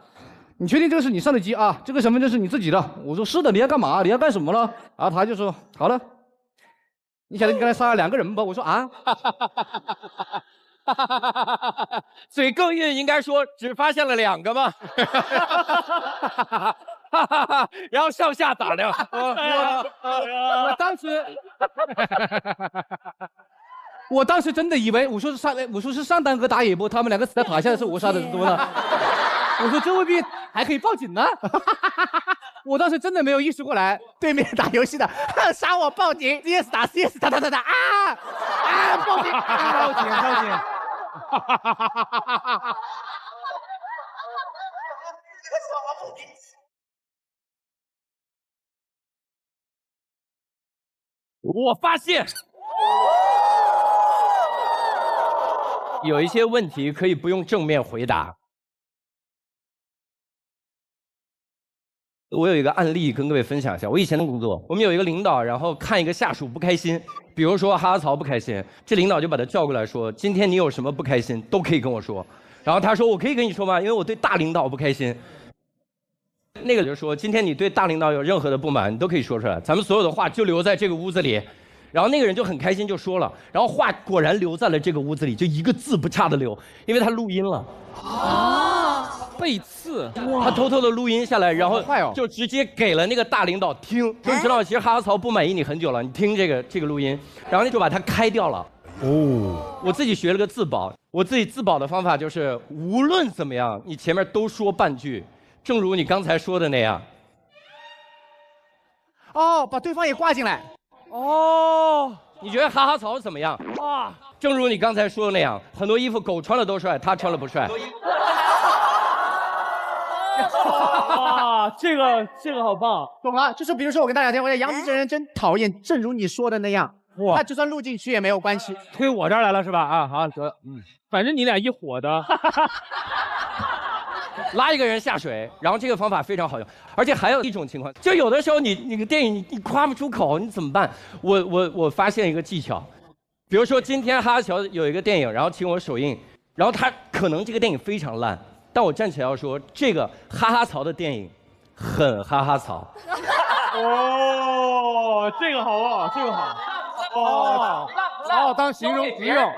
你确定这个是你上的机啊？这个身份证是你自己的？我说是的，你要干嘛？你要干什么了？然后他就说好了，你晓得你刚才杀了2个人不？我说啊。嘴更硬，应该说只发现了2个嘛。然后上下打量，我当时真的以为我说是上单和打野波，他们2个死在塔下的时候我杀的，怎么了？我说这未必还可以报警呢。我当时真的没有意识过来，对面打游戏的杀我报警 ，CS 打 CS 打报警报警。我发现有一些问题可以不用正面回答。我有一个案例跟各位分享一下，我以前的工作，我们有一个领导，然后看一个下属不开心，比如说哈哈曹不开心，这领导就把他叫过来说，今天你有什么不开心都可以跟我说。然后他说我可以跟你说吗？因为我对大领导不开心。那个就说今天你对大领导有任何的不满，你都可以说出来，咱们所有的话就留在这个屋子里。然后那个人就很开心就说了，然后话果然留在了这个屋子里，就一个字不差的留，因为他录音了。背刺，他偷偷的录音下来，然后就直接给了那个大领导听，说你知道，其实哈哈曹不满意你很久了，你听这个录音，然后就把他开掉了。我自己学了个自保，我自己自保的方法就是无论怎么样，你前面都说半句，正如你刚才说的那样。把对方也挂进来。你觉得哈哈曹怎么样？正如你刚才说的那样，很多衣服狗穿了都帅，他穿了不帅。哇，这个好棒，懂了。就是比如说我跟大家讲，我讲杨幂这人真讨厌，正如你说的那样，他就算录进去也没有关系。推我这儿来了是吧？啊，好得，反正你俩一伙的。拉一个人下水，然后这个方法非常好用，而且还有一种情况，就有的时候你个电影你夸不出口，你怎么办？我发现一个技巧，比如说今天哈哈乔有一个电影，然后请我首映，然后他可能这个电影非常烂，但我站起来要说这个哈哈曹的电影很哈哈曹。这个好啊，这个好。当形容词用，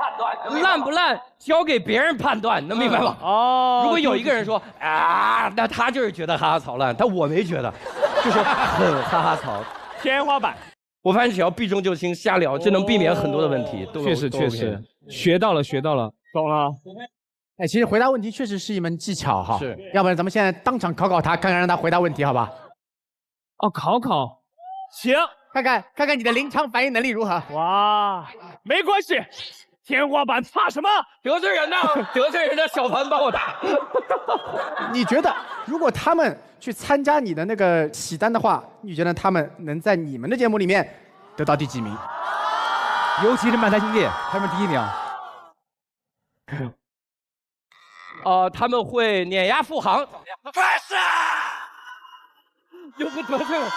烂不烂交给别人判断，能明白吗？如果有一个人说那他就是觉得哈哈曹烂，但我没觉得，就是很哈哈曹，天花板。我发现只要避重就轻，瞎聊就能避免很多的问题。确实，学到了，懂了。哎，其实回答问题确实是一门技巧哈。是，要不然咱们现在当场考他，看看让他回答问题，好吧？考，行。看看你的临场反应能力如何？哇，没关系，天花板怕什么？得罪人的小盘帮我打。你觉得如果他们去参加你的那个喜单的话，你觉得他们能在你们的节目里面得到第几名？尤其是漫才兄弟，他们第1名。他们会碾压付航。又不得罪我，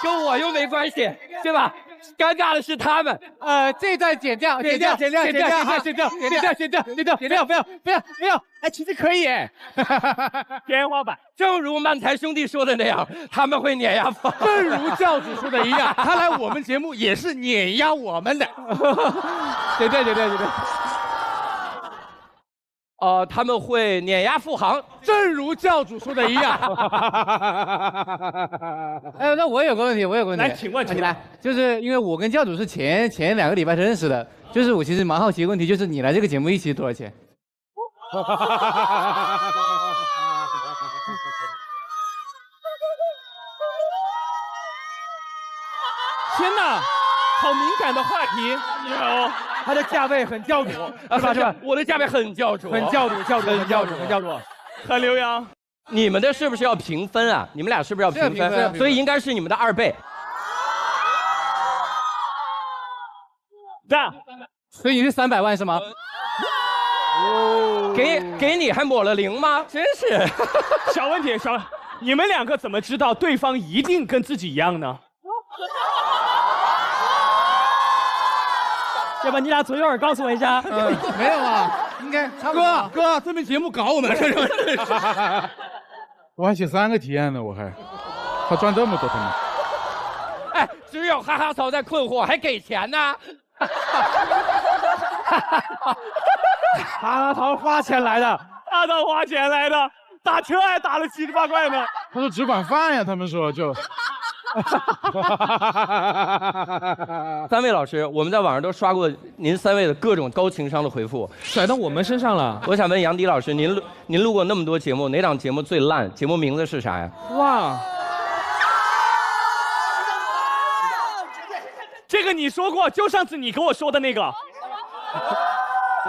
跟我又没关系，对吧？尴尬的是他们。这段剪掉。不要。哎，其实可以哎。天花板，正如漫才兄弟说的那样，他们会碾压付航。正如教主说的一样，他来我们节目也是碾压我们的。对。他们会碾压富航，正如教主说的一样。哎，那我有个问题，来，请问你来，就是因为我跟教主是前2个礼拜认识的，就是我其实蛮好奇的问题，就是你来这个节目一期多少钱？天哪，好敏感的话题。有，他的价位很教主，是吧？我的价位很教主，很教主，很刘洋。你们的是不是要平分啊？你们俩是不是要平分？所以应该是你们的2倍。对，所以你是300万是吗？给你还抹了0吗？真是。小问题，你们2个怎么知道对方一定跟自己一样呢？要不你俩坐一会儿告诉我一下。没有啊，应该差不多。哥，这边节目搞我们，我还写3个体验呢，我还，他赚这么多，他们。哎，只有哈哈草在困惑，还给钱呢。哈哈草花钱来的，打车还打了7、8块呢。他说只管饭呀，他们说就。3位老师，我们在网上都刷过您3位的各种高情商的回复，甩到我们身上了。我想问杨迪老师，您录过那么多节目，哪档节目最烂？节目名字是啥呀？哇，这个你说过，就上次你跟我说的那个。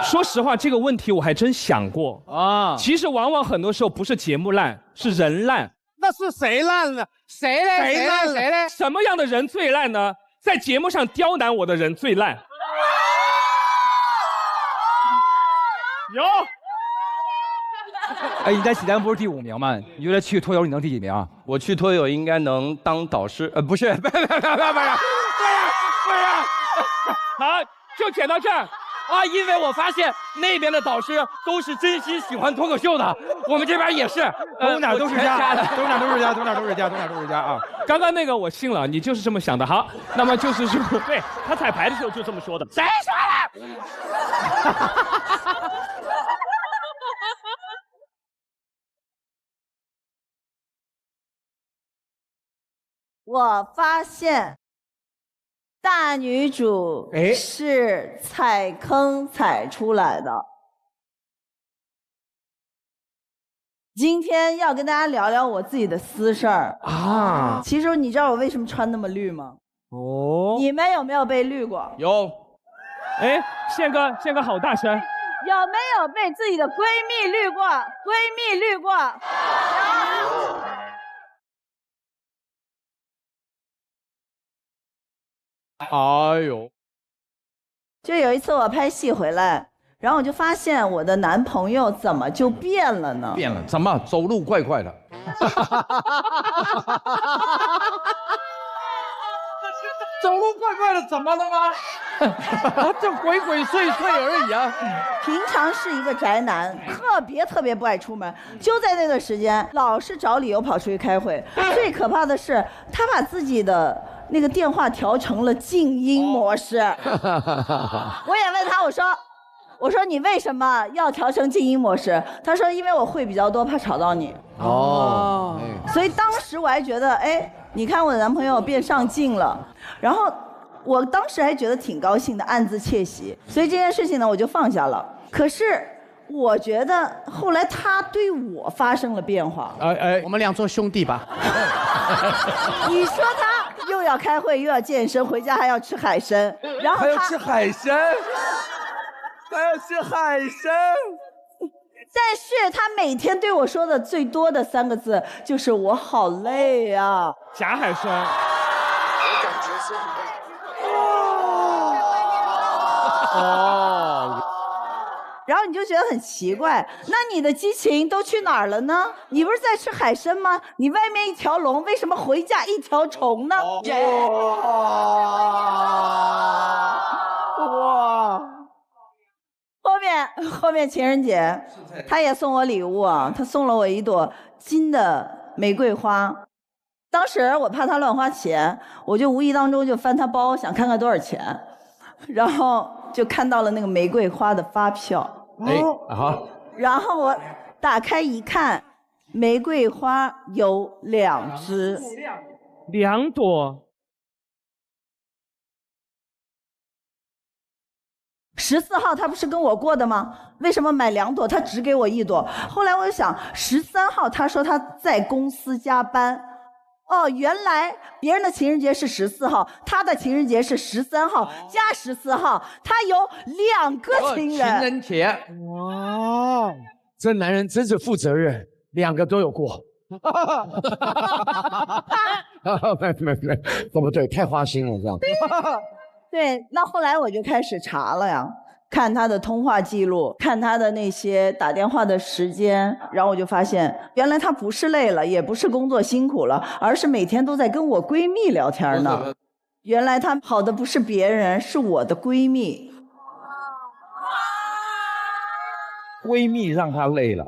说实话，这个问题我还真想过啊。其实往往很多时候不是节目烂，是人烂。那是谁烂了？谁嘞？什么样的人最烂呢？在节目上刁难我的人最烂。有。哎，你在喜单不是第5名吗？你觉得去脱友你能第几名啊？我去脱友应该能当导师，不是，不是，好，就剪到这儿。啊，因为我发现那边的导师都是真心喜欢脱口秀的，我们这边也是，哪哪都是家啊！刚刚那个我信了，你就是这么想的。好，那么就是说，对他彩排的时候就这么说的。谁说的？我发现大女主是踩坑踩出来的。今天要跟大家聊聊我自己的私事儿啊。其实你知道我为什么穿那么绿吗？哦，你们有没有被绿过？有。哎，宪哥好大声。有没有被自己的闺蜜绿过？哎呦！就有一次我拍戏回来，然后我就发现我的男朋友怎么就变了呢？变了？怎么走路怪怪的？走路怪怪的，怎么了吗？就鬼鬼祟祟而已啊。平常是一个宅男，特别不爱出门，就在那段时间老是找理由跑出去开会。最可怕的是，他把自己的那个电话调成了静音模式。我也问他，我说你为什么要调成静音模式？他说因为我会比较多，怕吵到你。哦，所以当时我还觉得，哎，你看我的男朋友变上进了，然后我当时还觉得挺高兴的，暗自窃喜。所以这件事情呢，我就放下了。可是我觉得后来他对我发生了变化。我们俩做兄弟吧。你说他又要开会又要健身，回家还要吃海参，然后还要吃海参，但是他每天对我说的最多的3个字就是我好累啊。假海参。哦。然后你就觉得很奇怪，那你的激情都去哪儿了呢？你不是在吃海参吗？你外面一条龙，为什么回家一条虫呢？哇！后面情人节，他也送我礼物啊，他送了我一朵金的玫瑰花。当时我怕他乱花钱，我就无意当中就翻他包，想看看多少钱，然后就看到了那个玫瑰花的发票。然后我打开一看，玫瑰花有2支，2朵。 14号他不是跟我过的吗？为什么买2朵？他只给我1朵。后来我就想，13号他说他在公司加班，哦，原来别人的情人节是14号，他的情人节是13号加14号，他有2个情人。情人节，哇，这男人真是负责任，2个都有过。没，都不对，太花心了这样。对，那后来我就开始查了呀，看他的通话记录，看他的那些打电话的时间，然后我就发现，原来他不是累了，也不是工作辛苦了，而是每天都在跟我闺蜜聊天呢。原来他跑的不是别人，是我的闺蜜。闺蜜让他累了。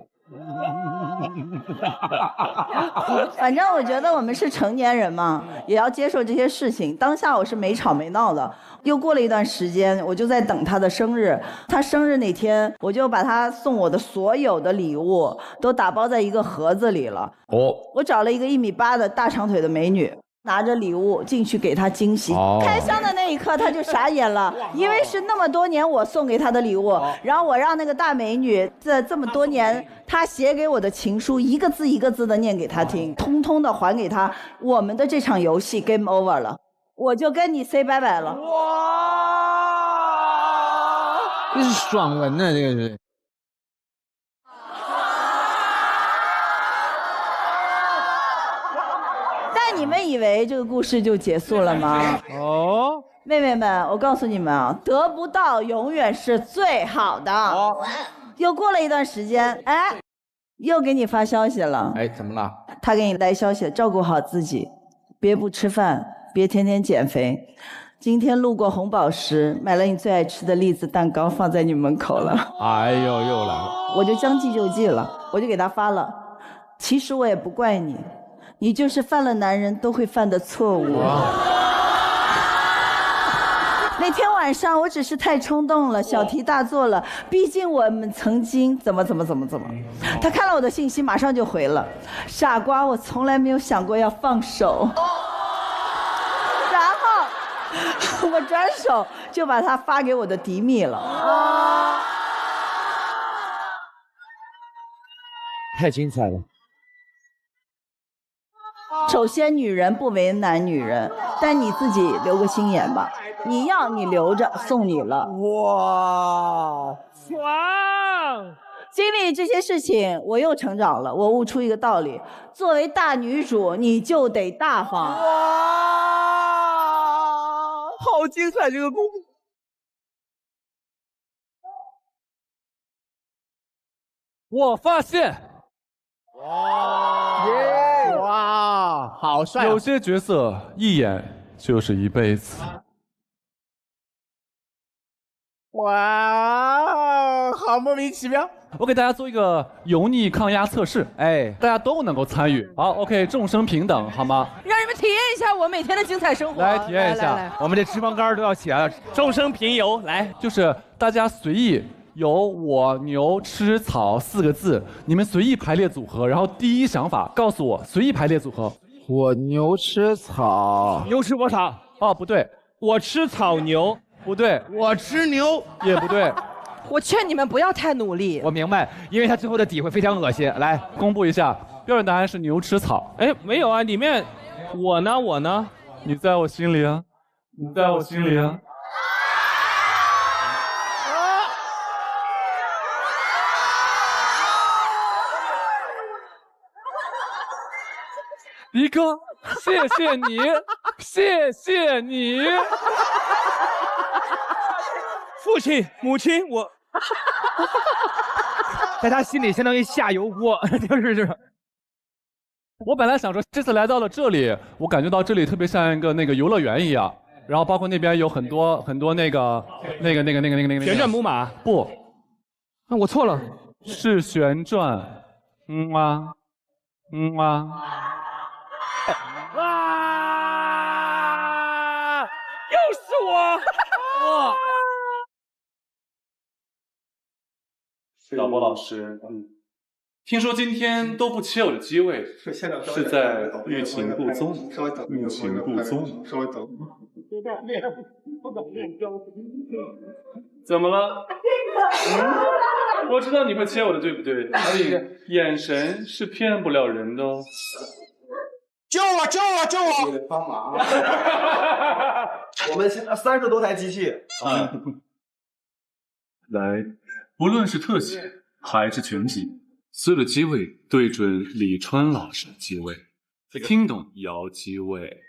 反正我觉得我们是成年人嘛，也要接受这些事情。当下我是没吵没闹的。又过了一段时间，我就在等他的生日。他生日那天，我就把他送我的所有的礼物都打包在一个盒子里了。哦，我找了一个1.8米的大长腿的美女，拿着礼物进去给他惊喜。开箱的那一刻，他就傻眼了，因为是那么多年我送给他的礼物，然后我让那个大美女这么多年她写给我的情书，一个字一个字的念给他听，通通的还给他。我们的这场游戏 game over 了，我就跟你 say 拜拜了。哇，这是爽文呢，这个是。但你们以为这个故事就结束了吗？哦，妹妹们，我告诉你们啊，得不到永远是最好的。又过了一段时间，哎，又给你发消息了。哎，怎么了？他给你来消息，照顾好自己，别不吃饭，别天天减肥。今天路过红宝石，买了你最爱吃的栗子蛋糕，放在你门口了。哎呦，又来了。我就将计就计了，我就给他发了。其实我也不怪你，你就是犯了男人都会犯的错误。那天晚上我只是太冲动了，小题大做了。毕竟我们曾经怎么。他看了我的信息，马上就回了：傻瓜，我从来没有想过要放手。然后我转手就把他发给我的迪蜜了。太精彩了。首先，女人不为难女人，但你自己留个心眼吧。你要你留着，送你了。哇，爽！经历这些事情，我又成长了。我悟出一个道理：作为大女主，你就得大方。哇，好精彩这个故事！我发现，哇，好帅！有些角色一演就是一辈子。哇，好莫名其妙！我给大家做一个油腻抗压测试，哎，大家都能够参与。好 ，OK， 众生平等，好吗？让你们体验一下我每天的精彩生活。来体验一下，来我们这脂肪肝都要起来了。众生平游，来，就是大家随意有我牛吃草4个字，你们随意排列组合，然后第一想法告诉我，随意排列组合。我牛吃草，牛吃我草。哦，不对，我吃草牛。不对，我吃牛也不对。我劝你们不要太努力。我明白，因为他最后的底会非常恶心。来，公布一下，标准答案是牛吃草。哎，没有啊，里面我呢？你在我心里啊，你在我心里啊。迪哥，谢谢你，谢谢你。父亲、母亲，我在他心里相当于下油锅，就是这种。我本来想说，这次来到了这里，我感觉到这里特别像一个那个游乐园一样，然后包括那边有很多那个旋转木马。不，啊，我错了，是旋转。啊！又是我！导播老师，听说今天都不切我的机位，是在欲擒故纵。欲擒故纵。稍微等。怎么了？我知道你会切我的，对不对？眼神是骗不了人的哦。救我！救我！救我！帮忙！我们现在30多台机器。来，不论是特写还是全集，所有的机位对准李川老师的机位，听懂摇机位。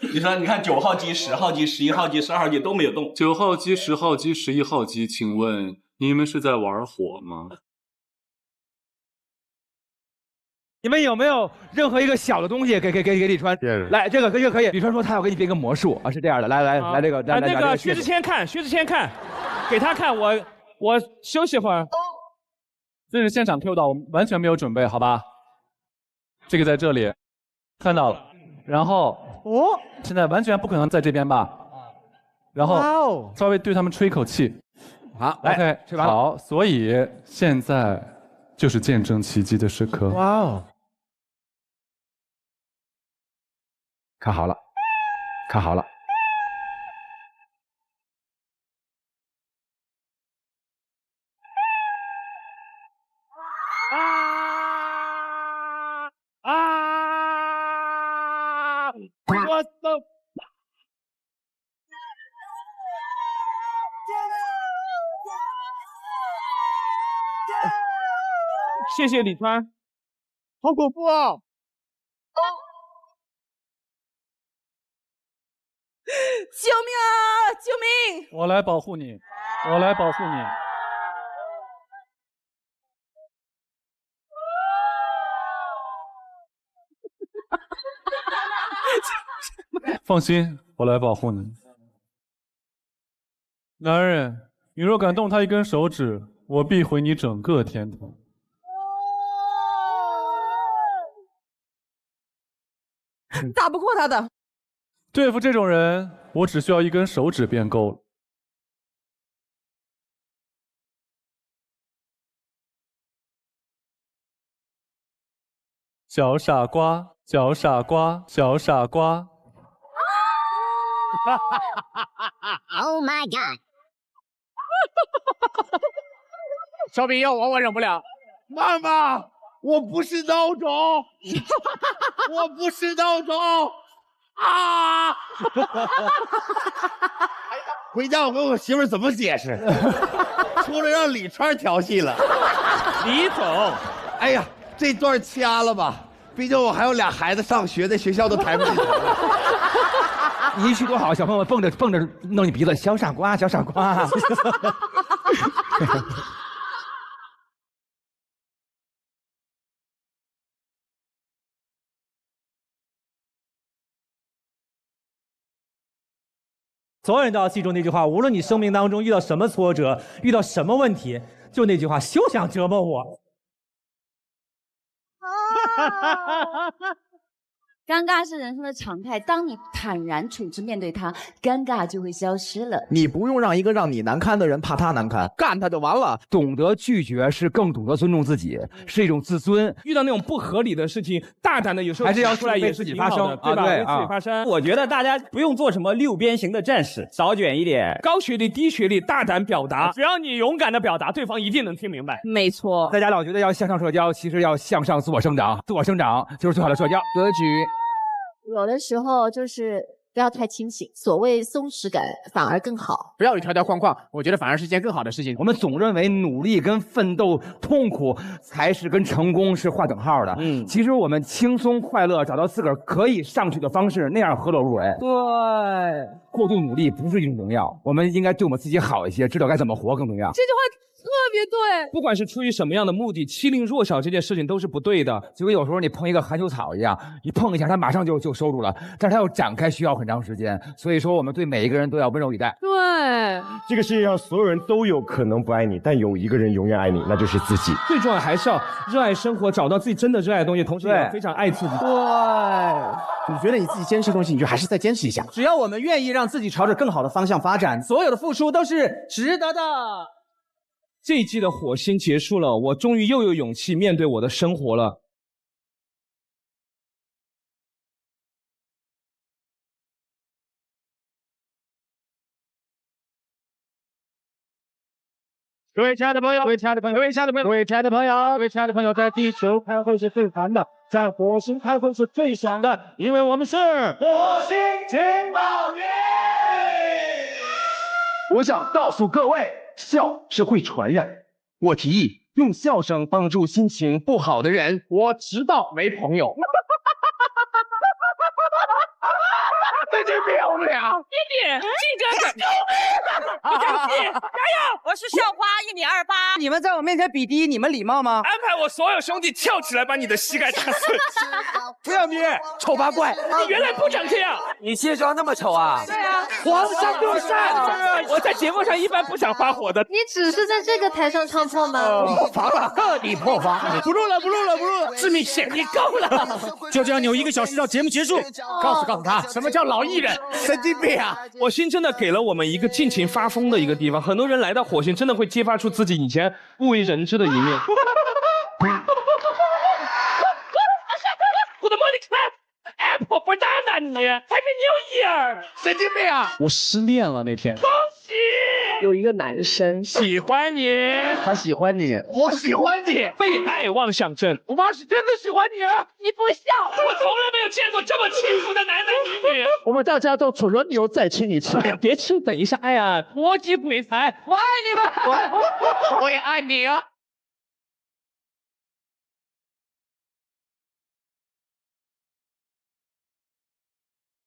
你说，你看9号机、10号机、11号机、12号机都没有动。9号机、10号机、11号机，请问你们是在玩火吗？你们有没有任何一个小的东西给李川？来，这个可以。李川说他要给你变个魔术啊，是这样的。来，这个，来，那个薛之谦看，给他看，我休息会儿。这是现场 Q 到，我们完全没有准备，好吧？这个在这里看到了，然后现在完全不可能在这边吧？然后稍微对他们吹一口气。好 ，OK， 吹完了。好，所以现在就是见证奇迹的时刻。哇哦！看好了。我操！谢谢李川，好恐怖啊！救命啊！救命！我来保护你。放心，我来保护你。男人，你若敢动他一根手指，我必毁你整个天堂。打不过他的。对付这种人，我只需要一根手指便够了。小傻瓜，小傻瓜，小傻瓜。Oh my god！ 小饼要我忍不了。妈妈，我不是孬种，我不是孬种啊！回家我跟我媳妇怎么解释？除了让李川调戏了。李总，哎呀，这段掐了吧，毕竟我还有俩孩子上学，在学校都抬不起头。你一去多好，小朋友们蹦着弄你鼻子，小傻瓜，小傻瓜。所有人都要记住那句话，无论你生命当中遇到什么挫折，遇到什么问题，就那句话，休想折磨我。尴尬是人生的常态，当你坦然处之面对它，尴尬就会消失了。你不用让一个让你难堪的人怕他难堪，干他就完了。懂得拒绝是更懂得尊重自己，是一种自尊。遇到那种不合理的事情，大胆的有时候还是要出来也是自己发声，对吧？对为自己发声。我觉得大家不用做什么六边形的战士，少卷一点。高学历、低学历，大胆表达，只要你勇敢的表达，对方一定能听明白。没错。大家老觉得要向上社交，其实要向上自我生长，自我生长就是最好的社交格局。有的时候就是不要太清醒，所谓松弛感反而更好。不要有条条框框，我觉得反而是件更好的事情。我们总认为努力跟奋斗、痛苦才是跟成功是划等号的。其实我们轻松快乐，找到自个儿可以上去的方式，那样何乐不为？对，过度努力不是一种荣耀，我们应该对我们自己好一些，知道该怎么活更重要。这句话别对。不管是出于什么样的目的，欺凌弱小这件事情都是不对的。就跟有时候你碰一个含羞草一样，一碰一下它马上就收住了，但是它要展开需要很长时间。所以说我们对每一个人都要温柔以待。对，这个世界上所有人都有可能不爱你，但有一个人永远爱你，那就是自己。最重要还是要热爱生活，找到自己真的热爱的东西，同时也要非常爱自己。对，你觉得你自己坚持的东西，你就还是再坚持一下。只要我们愿意让自己朝着更好的方向发展，所有的付出都是值得的。这一季的火星结束了，我终于又有勇气面对我的生活了。各位亲爱的朋友，各位亲爱的朋友，各位亲爱的朋友，各位亲爱的朋友，各位亲爱的朋友，在地球开会是最烦的，在火星开会是最爽的，因为我们是火星情报员。我想告诉各位，笑是会传染。我提议用笑声帮助心情不好的人。我迟到没朋友。这真漂亮！弟弟，靖哥哥，救命！不相信，加油！我是校花1.28米，你们在我面前比第一，你们礼貌吗？安排我所有兄弟跳起来把你的膝盖打碎。不要你，丑八怪！你原来不长这样，你卸妆那么丑啊？对啊，皇上就善。我在节目上一般不想发火的。你只是在这个台上唱错吗？破防了，彻底破防！不录了，不录了，不录了！致命线，你够了！就这样扭1个小时到节目结束。告诉他，什么叫老艺人？神经病啊！火星真的给了我们一个尽情发疯的一个地方，很多人来到火星真的会激发出自己以前不为人知的一面。Good morning, Apple banana 你 Happy New Year！ 神经病啊！我失恋了那天。恭喜！有一个男生喜欢你，他喜欢你，我喜欢你，被爱妄想症。我妈是真的喜欢你啊！你不笑，我从来没有见过这么轻浮的男男女女。我们大家都除了牛再亲一次。哎呀，别亲，等一下。哎呀，国际鬼才，我爱你们，我也爱你啊！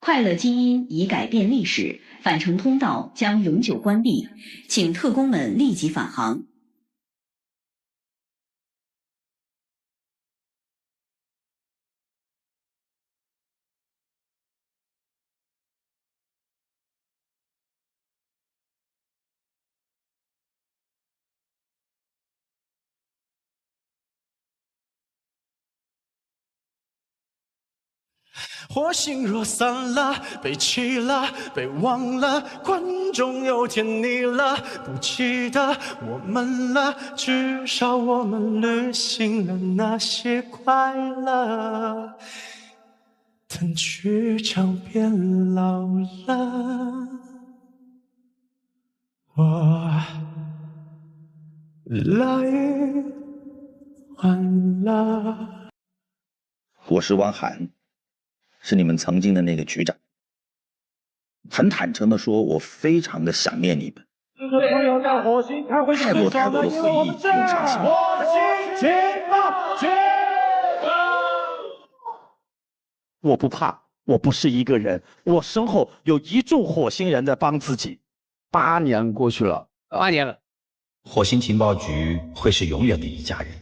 快乐基因已改变历史，返程通道将永久关闭，请特工们立即返航。火星若散了，被弃了，被忘了，观众有天腻了，不记得我们了，至少我们履行了那些快乐。等剧场变老了，我来晚了。我是汪涵。是你们曾经的那个局长，很坦诚的说，我非常的想念你们。太多太多的回忆涌上心头。我不怕，我不是一个人，我身后有一众火星人在帮自己。8年过去了， 8年了，火星情报局会是永远的一家人。